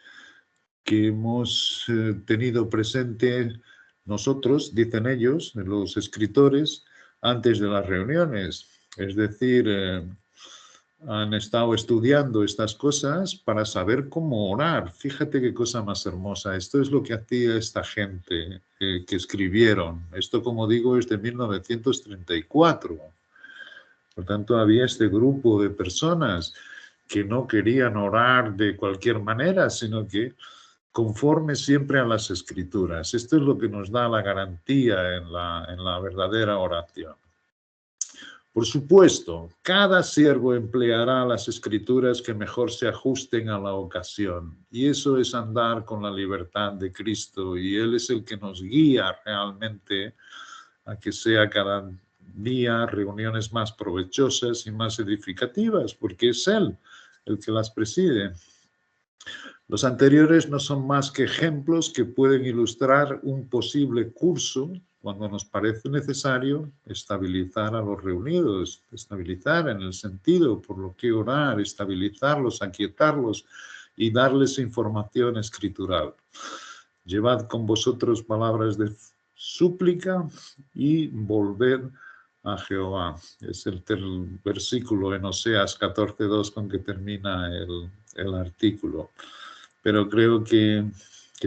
que hemos tenido presente nosotros, dicen ellos, los escritores, antes de las reuniones. Es decir, han estado estudiando estas cosas para saber cómo orar. Fíjate qué cosa más hermosa. Esto es lo que hacía esta gente que escribieron. Esto, como digo, es de 1934. Por tanto, había este grupo de personas que no querían orar de cualquier manera, sino que conforme siempre a las Escrituras. Esto es lo que nos da la garantía en la verdadera oración. Por supuesto, cada siervo empleará las Escrituras que mejor se ajusten a la ocasión. Y eso es andar con la libertad de Cristo. Y Él es el que nos guía realmente a que sea cada día reuniones más provechosas y más edificativas, porque es Él el que las preside. Los anteriores no son más que ejemplos que pueden ilustrar un posible curso cuando nos parece necesario estabilizar a los reunidos, estabilizar en el sentido por lo que orar, estabilizarlos, aquietarlos y darles información escritural. Llevad con vosotros palabras de súplica y volved a Jehová. Es el versículo en Oseas 14:2 con que termina el artículo. Pero creo que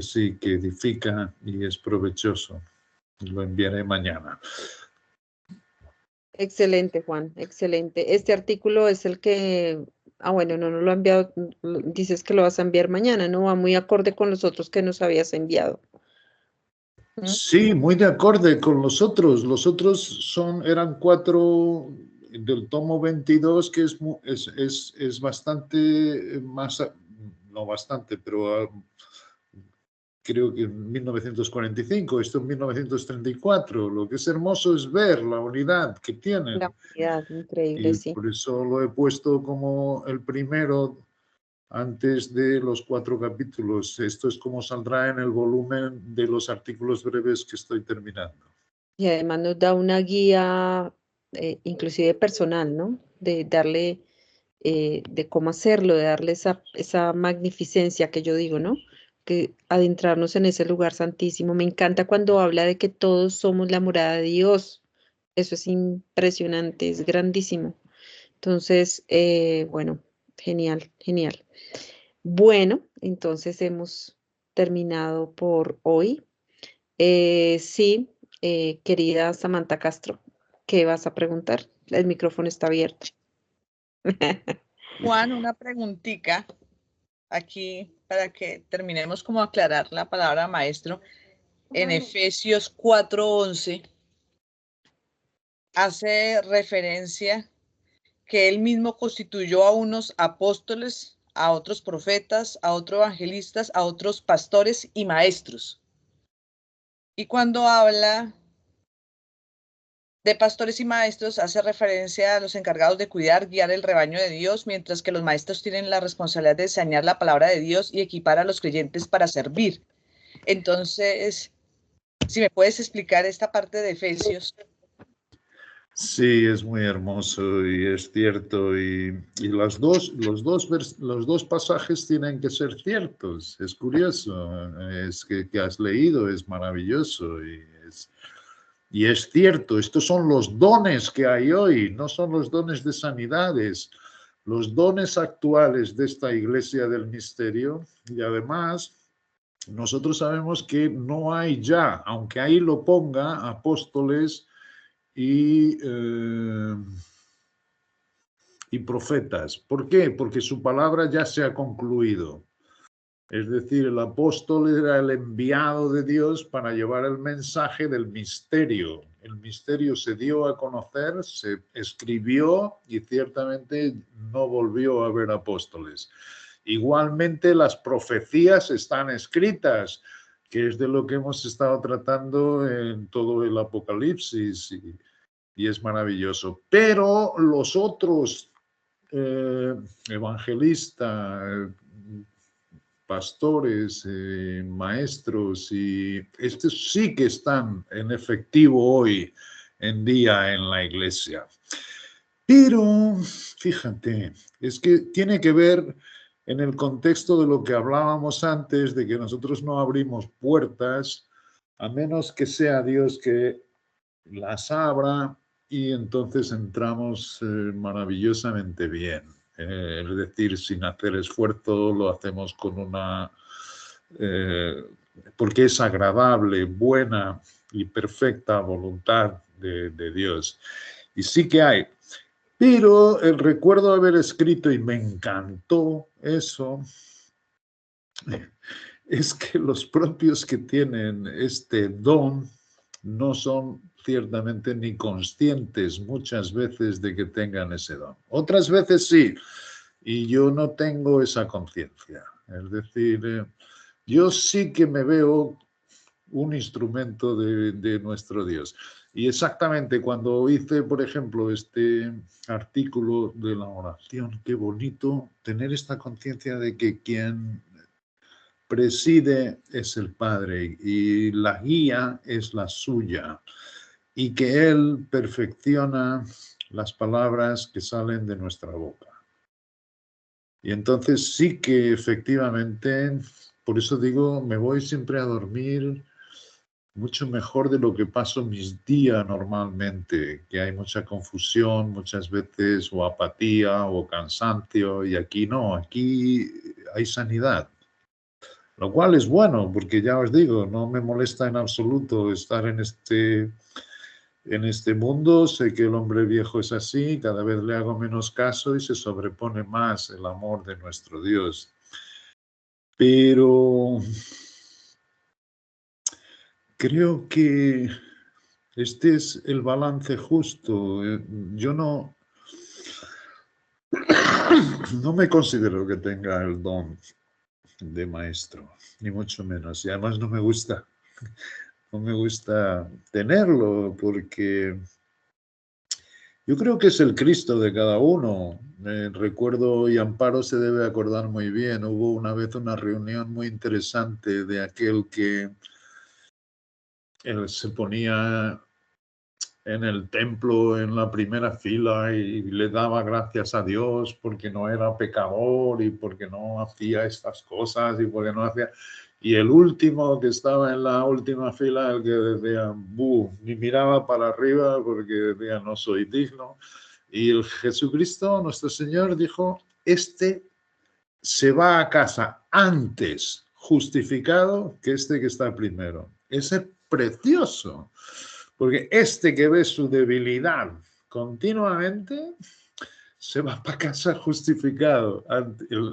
sí, que edifica y es provechoso. Lo enviaré mañana. Excelente, Juan, excelente. Este artículo es el que, bueno, no lo ha enviado, dices que lo vas a enviar mañana, ¿no? Va muy acorde con los otros que nos habías enviado. Sí, muy de acorde con los otros. Los otros eran 4 del tomo 22, que es bastante más, no bastante, pero creo que en 1945, esto en 1934. Lo que es hermoso es ver la unidad que tienen. La unidad, increíble, Y sí. por eso lo he puesto como el primero antes de los 4 capítulos. Esto es como saldrá en el volumen de los artículos breves que estoy terminando. Y además nos da una guía, inclusive personal, ¿no? De darle, de cómo hacerlo, de darle esa magnificencia que yo digo, ¿no? Que adentrarnos en ese lugar santísimo. Me encanta cuando habla de que todos somos la morada de Dios. Eso es impresionante, es grandísimo. Entonces, bueno, genial, genial. Bueno, entonces hemos terminado por hoy. Sí, querida Samantha Castro, ¿qué vas a preguntar? El micrófono está abierto. Juan, una preguntita aquí para que terminemos como aclarar la palabra maestro. En Efesios 4:11 hace referencia que él mismo constituyó a unos apóstoles, a otros profetas, a otros evangelistas, a otros pastores y maestros. Y cuando habla de pastores y maestros, hace referencia a los encargados de cuidar, guiar el rebaño de Dios, mientras que los maestros tienen la responsabilidad de enseñar la palabra de Dios y equipar a los creyentes para servir. Entonces, si me puedes explicar esta parte de Efesios. Sí, es muy hermoso y es cierto. Y los dos pasajes tienen que ser ciertos. Es curioso, es que has leído, es maravilloso y es cierto. Estos son los dones que hay hoy, no son los dones de sanidades, los dones actuales de esta iglesia del misterio. Y además, nosotros sabemos que no hay ya, aunque ahí lo ponga, apóstoles y profetas. ¿Por qué? Porque su palabra ya se ha concluido. Es decir, el apóstol era el enviado de Dios para llevar el mensaje del misterio. El misterio se dio a conocer, se escribió y ciertamente no volvió a haber apóstoles. Igualmente, las profecías están escritas, que es de lo que hemos estado tratando en todo el Apocalipsis y es maravilloso. Pero los otros evangelistas, pastores, maestros, y estos sí que están en efectivo hoy en día en la iglesia. Pero, fíjate, es que tiene que ver en el contexto de lo que hablábamos antes, de que nosotros no abrimos puertas, a menos que sea Dios que las abra, y entonces entramos maravillosamente bien. Es decir, sin hacer esfuerzo, lo hacemos con una... porque es agradable, buena y perfecta voluntad de Dios. Y sí que hay. Pero recuerdo haber escrito, y me encantó eso, es que los propios que tienen este don no son ciertamente ni conscientes muchas veces de que tengan ese don. Otras veces sí, y yo no tengo esa conciencia. Es decir, yo sí que me veo un instrumento de nuestro Dios. Y exactamente cuando hice, por ejemplo, este artículo de la oración, qué bonito tener esta conciencia de que quien preside es el Padre y la guía es la suya, y que Él perfecciona las palabras que salen de nuestra boca. Y entonces sí que efectivamente, por eso digo, me voy siempre a dormir mucho mejor de lo que paso mis días normalmente, que hay mucha confusión muchas veces, o apatía o cansancio, y aquí no, aquí hay sanidad. Lo cual es bueno, porque ya os digo, no me molesta en absoluto estar en este mundo. Sé que el hombre viejo es así, cada vez le hago menos caso y se sobrepone más el amor de nuestro Dios. Pero creo que este es el balance justo. Yo no me considero que tenga el don de maestro, ni mucho menos. Y además no me gusta tenerlo, porque yo creo que es el Cristo de cada uno. Recuerdo, y Amparo se debe acordar muy bien, hubo una vez una reunión muy interesante de aquel que él se ponía en el templo en la primera fila y le daba gracias a Dios porque no era pecador y porque no hacía estas cosas y porque no hacía... Y el último que estaba en la última fila, el que decía, ni miraba para arriba porque decía, no soy digno. Y el Jesucristo, nuestro Señor, dijo, este se va a casa antes justificado que este que está primero. Ese es precioso, porque este que ve su debilidad continuamente se va para casa justificado.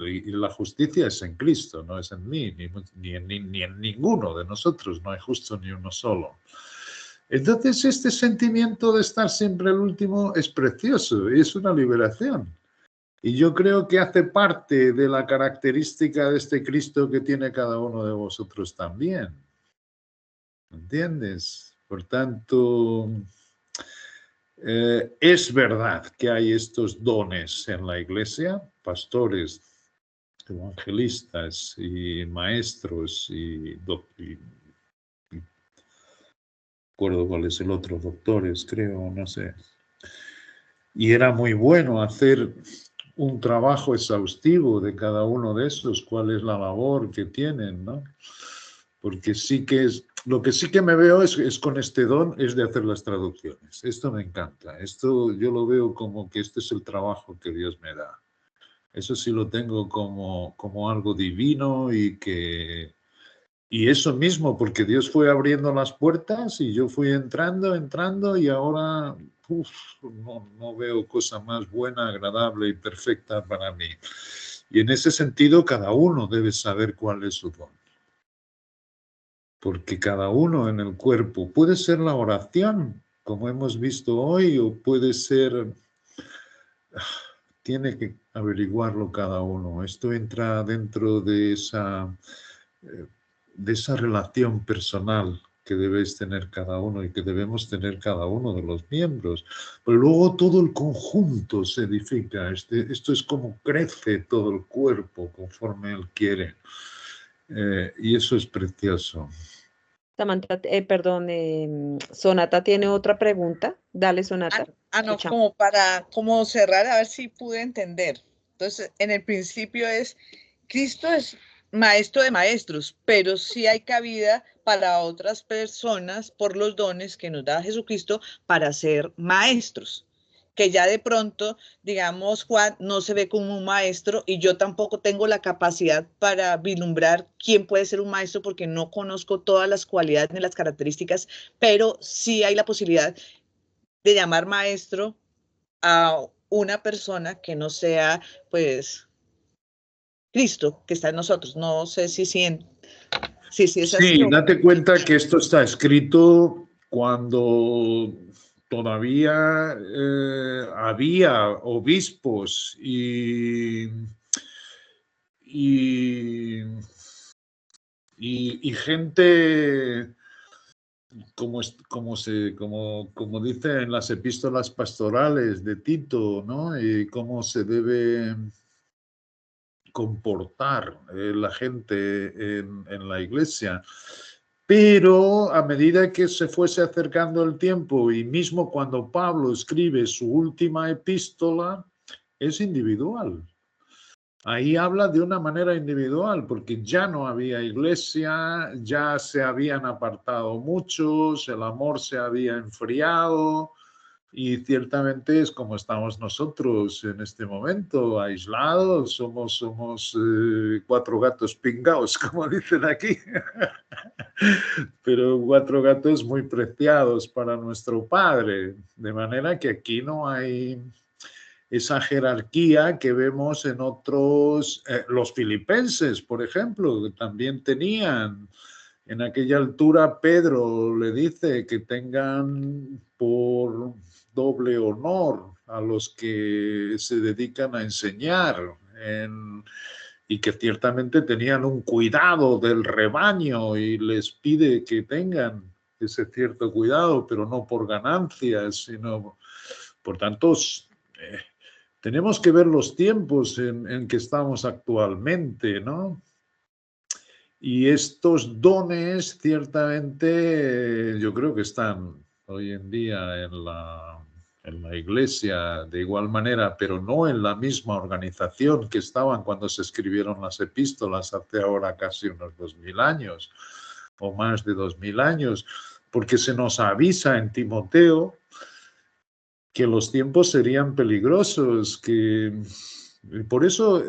Y la justicia es en Cristo, no es en mí, ni en ninguno de nosotros, no hay justo ni uno solo. Entonces, este sentimiento de estar siempre el último es precioso y es una liberación. Y yo creo que hace parte de la característica de este Cristo que tiene cada uno de vosotros también. ¿Entiendes? Por tanto, es verdad que hay estos dones en la iglesia, pastores, evangelistas y maestros y recuerdo cuál es el otro, doctores, creo, no sé. Y era muy bueno hacer un trabajo exhaustivo de cada uno de esos, cuál es la labor que tienen, ¿no? Porque sí que es, lo que sí que me veo es con este don, es de hacer las traducciones. Esto me encanta, esto yo lo veo como que este es el trabajo que Dios me da. Eso sí lo tengo como algo divino y eso mismo, porque Dios fue abriendo las puertas y yo fui entrando y ahora no veo cosa más buena, agradable y perfecta para mí. Y en ese sentido, cada uno debe saber cuál es su don. Porque cada uno en el cuerpo puede ser la oración, como hemos visto hoy, o puede ser... Tiene que averiguarlo cada uno. Esto entra dentro de esa relación personal que debéis tener cada uno y que debemos tener cada uno de los miembros. Pero luego todo el conjunto se edifica. Esto es como crece todo el cuerpo conforme Él quiere. Y eso es precioso. Samantha, Sonata tiene otra pregunta. Dale, Sonata. No, Escuchamos. como cerrar, a ver si pude entender. Entonces, en el principio Cristo es maestro de maestros, pero sí hay cabida para otras personas por los dones que nos da Jesucristo para ser maestros. Que ya de pronto, digamos, Juan no se ve como un maestro y yo tampoco tengo la capacidad para vislumbrar quién puede ser un maestro porque no conozco todas las cualidades ni las características, pero sí hay la posibilidad de llamar maestro a una persona que no sea, pues, Cristo, que está en nosotros. No sé si es así. Sí, date cuenta que esto está escrito cuando todavía había obispos y gente, como dice en las epístolas pastorales de Tito, ¿no? Y cómo se debe comportar la gente en la iglesia. Pero a medida que se fuese acercando el tiempo y mismo cuando Pablo escribe su última epístola, es individual. Ahí habla de una manera individual, porque ya no había iglesia, ya se habían apartado muchos, el amor se había enfriado y ciertamente es como estamos nosotros en este momento, aislados, somos cuatro gatos pingaos, como dicen aquí, pero cuatro gatos muy preciados para nuestro Padre, de manera que aquí no hay esa jerarquía que vemos en otros, los filipenses, por ejemplo, que también tenían. En aquella altura Pedro le dice que tengan por doble honor a los que se dedican a enseñar y que ciertamente tenían un cuidado del rebaño y les pide que tengan ese cierto cuidado, pero no por ganancias, sino, por tanto, tenemos que ver los tiempos en que estamos actualmente, ¿no? Y estos dones ciertamente yo creo que están hoy en día en la iglesia de igual manera, pero no en la misma organización que estaban cuando se escribieron las epístolas hace ahora casi unos 2000 años o más de 2000 años, porque se nos avisa en Timoteo que los tiempos serían peligrosos, y por eso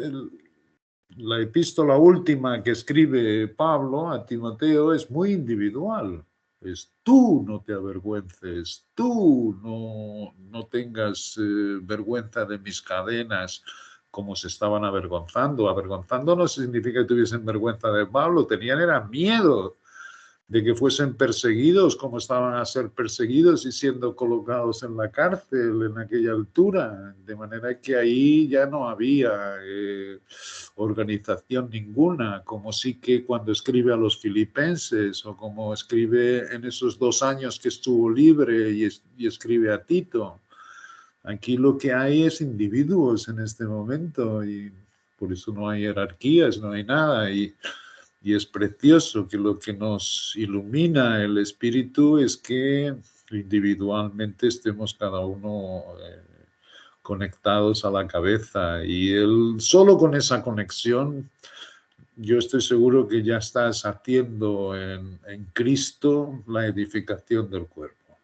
la epístola última que escribe Pablo a Timoteo es muy individual. Es tú no te avergüences, tú no tengas vergüenza de mis cadenas como se estaban avergonzando. Avergonzando no significa que tuviesen vergüenza de Pablo, tenían era miedo de que fuesen perseguidos como estaban a ser perseguidos y siendo colocados en la cárcel en aquella altura, de manera que ahí ya no había organización ninguna, como sí que cuando escribe a los filipenses o como escribe en esos 2 años que estuvo libre y escribe a Tito. Aquí lo que hay es individuos en este momento y por eso no hay jerarquías, no hay nada. Y es precioso que lo que nos ilumina el espíritu es que individualmente estemos cada uno conectados a la cabeza y solo con esa conexión yo estoy seguro que ya estás haciendo en Cristo la edificación del cuerpo.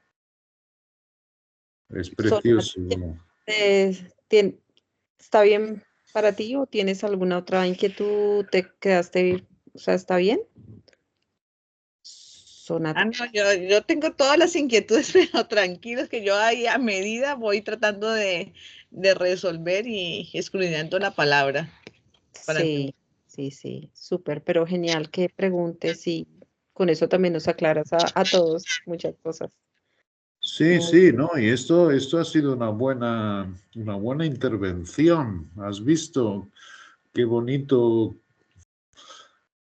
Es precioso. ¿Está bien para ti o tienes alguna otra inquietud? ¿Te quedaste, o sea, está bien? Sonata. No, yo tengo todas las inquietudes, pero tranquilos que yo ahí a medida voy tratando de resolver y escudriñando la palabra. Sí, súper, pero genial que preguntes y con eso también nos aclaras a todos muchas cosas. Sí, no, y esto ha sido una buena intervención. ¿Has visto qué bonito?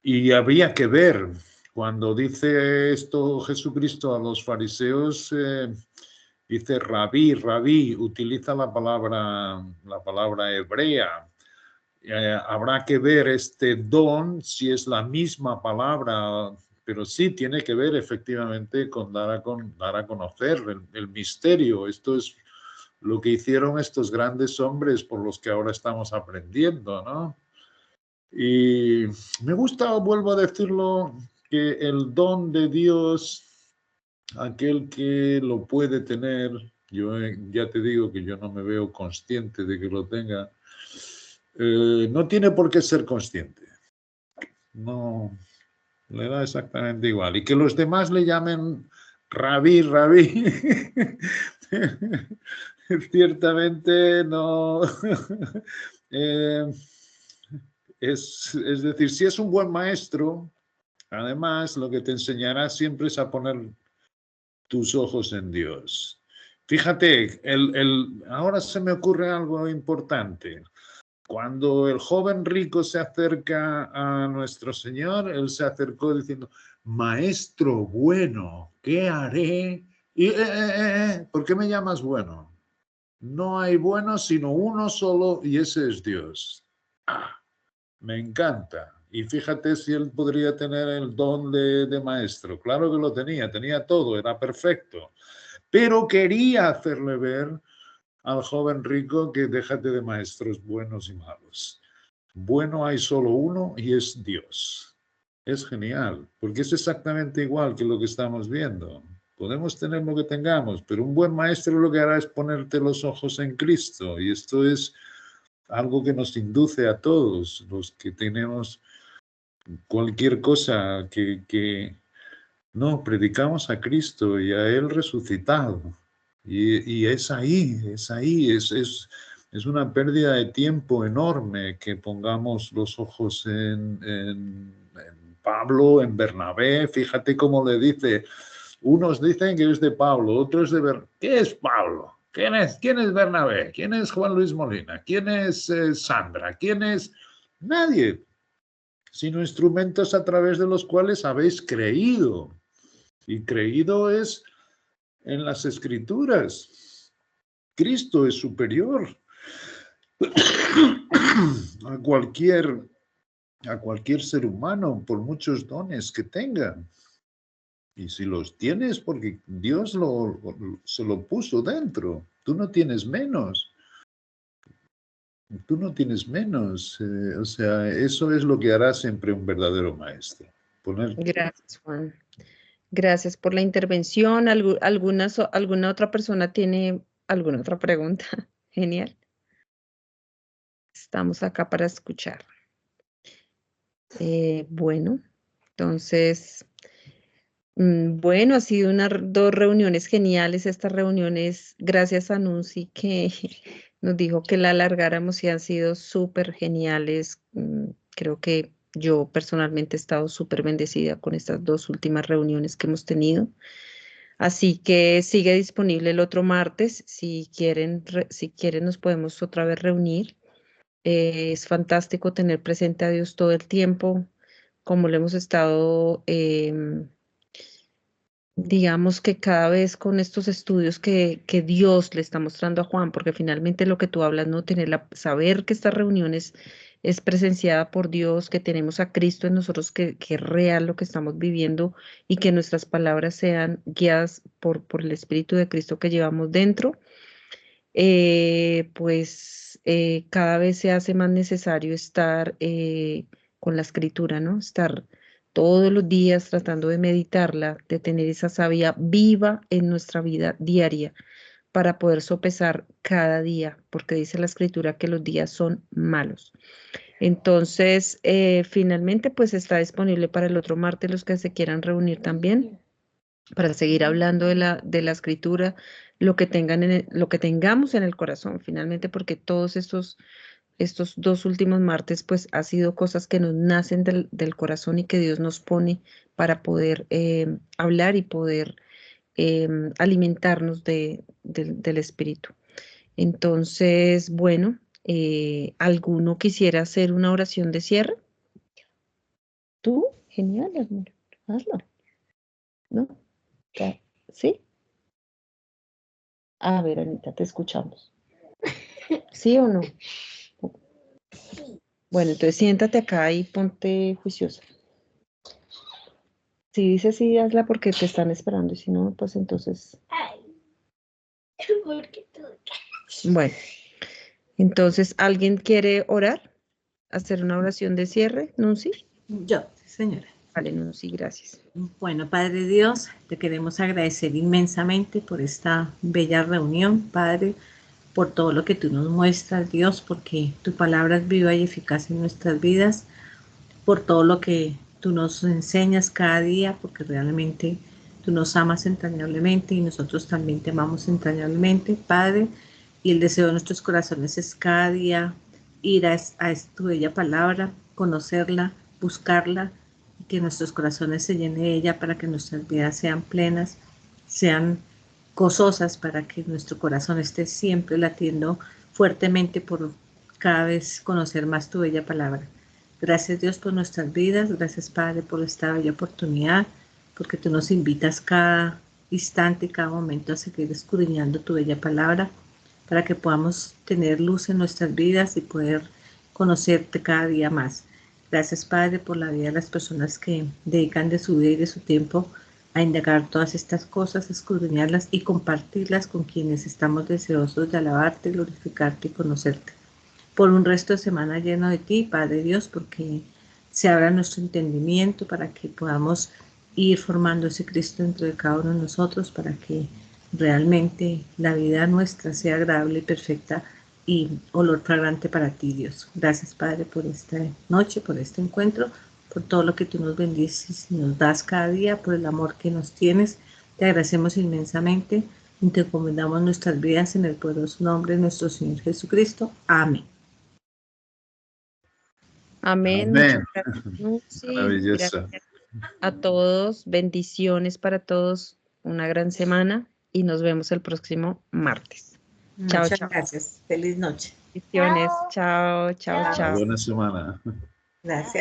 Y habría que ver, cuando dice esto Jesucristo a los fariseos, dice rabí, utiliza la palabra hebrea. Habrá que ver este don, si es la misma palabra, pero sí tiene que ver efectivamente con dar a conocer el misterio. Esto es lo que hicieron estos grandes hombres por los que ahora estamos aprendiendo, ¿no? Y me gusta, vuelvo a decirlo, que el don de Dios, aquel que lo puede tener, yo ya te digo que yo no me veo consciente de que lo tenga, no tiene por qué ser consciente. No, le da exactamente igual. Y que los demás le llamen rabí, ciertamente no. Es decir, si es un buen maestro, además lo que te enseñará siempre es a poner tus ojos en Dios. Fíjate, ahora se me ocurre algo importante. Cuando el joven rico se acerca a nuestro Señor, él se acercó diciendo, maestro bueno, ¿qué haré? Y, ¿por qué me llamas bueno? No hay bueno sino uno solo y ese es Dios. Me encanta. Y fíjate si él podría tener el don de maestro. Claro que lo tenía todo, era perfecto. Pero quería hacerle ver al joven rico que déjate de maestros buenos y malos. Bueno hay solo uno y es Dios. Es genial, porque es exactamente igual que lo que estamos viendo. Podemos tener lo que tengamos, pero un buen maestro lo que hará es ponerte los ojos en Cristo. Y esto es algo que nos induce a todos los que tenemos cualquier cosa que no, predicamos a Cristo y a Él resucitado. Y es ahí, es una pérdida de tiempo enorme que pongamos los ojos en Pablo, en Bernabé. Fíjate cómo le dice, unos dicen que es de Pablo, otros de Bernabé. ¿Qué es Pablo? ¿Quién es Bernabé? ¿Quién es Juan Luis Molina? ¿Quién es Sandra? ¿Quién es? Nadie, sino instrumentos a través de los cuales habéis creído. Y creído es en las Escrituras. Cristo es superior a cualquier ser humano, por muchos dones que tenga. Y si los tienes, porque Dios se lo puso dentro. Tú no tienes menos. Tú no tienes menos. O sea, eso es lo que hará siempre un verdadero maestro. Gracias, Juan. Gracias por la intervención. ¿Alguna otra persona tiene alguna otra pregunta? Genial. Estamos acá para escuchar. Bueno, entonces, bueno, ha sido dos reuniones geniales. Estas reuniones, gracias a Nunzi, que nos dijo que la alargáramos y han sido súper geniales. Creo que yo personalmente he estado súper bendecida con estas dos últimas reuniones que hemos tenido. Así que sigue disponible el otro martes. Si quieren nos podemos otra vez reunir. Es fantástico tener presente a Dios todo el tiempo, como lo hemos estado, digamos que cada vez con estos estudios que Dios le está mostrando a Juan, porque finalmente lo que tú hablas, no saber que estas reuniones es presenciada por Dios, que tenemos a Cristo en nosotros, que es real lo que estamos viviendo y que nuestras palabras sean guiadas por el Espíritu de Cristo que llevamos dentro. Cada vez se hace más necesario estar con la escritura, ¿no? Estar todos los días tratando de meditarla, de tener esa sabia viva en nuestra vida diaria para poder sopesar cada día, porque dice la escritura que los días son malos. Entonces, finalmente, pues está disponible para el otro martes los que se quieran reunir también para seguir hablando de la escritura, lo que tengamos en el corazón, finalmente, porque todos estos dos últimos martes, pues ha sido cosas que nos nacen del corazón y que Dios nos pone para poder hablar y poder alimentarnos del Espíritu. Entonces, bueno, ¿alguno quisiera hacer una oración de cierre? ¿Tú? Genial, amor. Hazlo. ¿No? ¿Sí? A ver, Anita, te escuchamos. ¿Sí o no? Bueno, entonces siéntate acá y ponte juiciosa. Si dices sí, hazla porque te están esperando. Y si no, pues entonces... Bueno, entonces, ¿alguien quiere orar? ¿Hacer una oración de cierre, Nunzi? Yo, señora. Vale, Nunzi, gracias. Bueno, Padre Dios, te queremos agradecer inmensamente por esta bella reunión, Padre, por todo lo que tú nos muestras, Dios, porque tu palabra es viva y eficaz en nuestras vidas, por todo lo que tú nos enseñas cada día, porque realmente tú nos amas entrañablemente y nosotros también te amamos entrañablemente, Padre, y el deseo de nuestros corazones es cada día ir a tu bella palabra, conocerla, buscarla, y que nuestros corazones se llenen de ella para que nuestras vidas sean plenas, sean gozosas, para que nuestro corazón esté siempre latiendo fuertemente por cada vez conocer más tu bella palabra. Gracias, Dios, por nuestras vidas. Gracias, Padre, por esta bella oportunidad, porque tú nos invitas cada instante, cada momento a seguir escudriñando tu bella palabra, para que podamos tener luz en nuestras vidas y poder conocerte cada día más. Gracias, Padre, por la vida de las personas que dedican de su vida y de su tiempo a indagar todas estas cosas, escudriñarlas y compartirlas con quienes estamos deseosos de alabarte, glorificarte y conocerte. Por un resto de semana lleno de ti, Padre Dios, porque se abra nuestro entendimiento para que podamos ir formando ese Cristo dentro de cada uno de nosotros, para que realmente la vida nuestra sea agradable y perfecta y olor fragante para ti, Dios. Gracias, Padre, por esta noche, por este encuentro, por todo lo que tú nos bendices y nos das cada día, por el amor que nos tienes. Te agradecemos inmensamente y te encomendamos nuestras vidas en el poderoso nombre de nuestro Señor Jesucristo. Amén. Amén. Amén. Sí, Maravilloso. gracias a todos. Bendiciones para todos. Una gran semana y nos vemos el próximo martes. Chao, Muchas chao. gracias. Feliz noche. Bendiciones. Chao, chao, Una chao. buena semana. Gracias.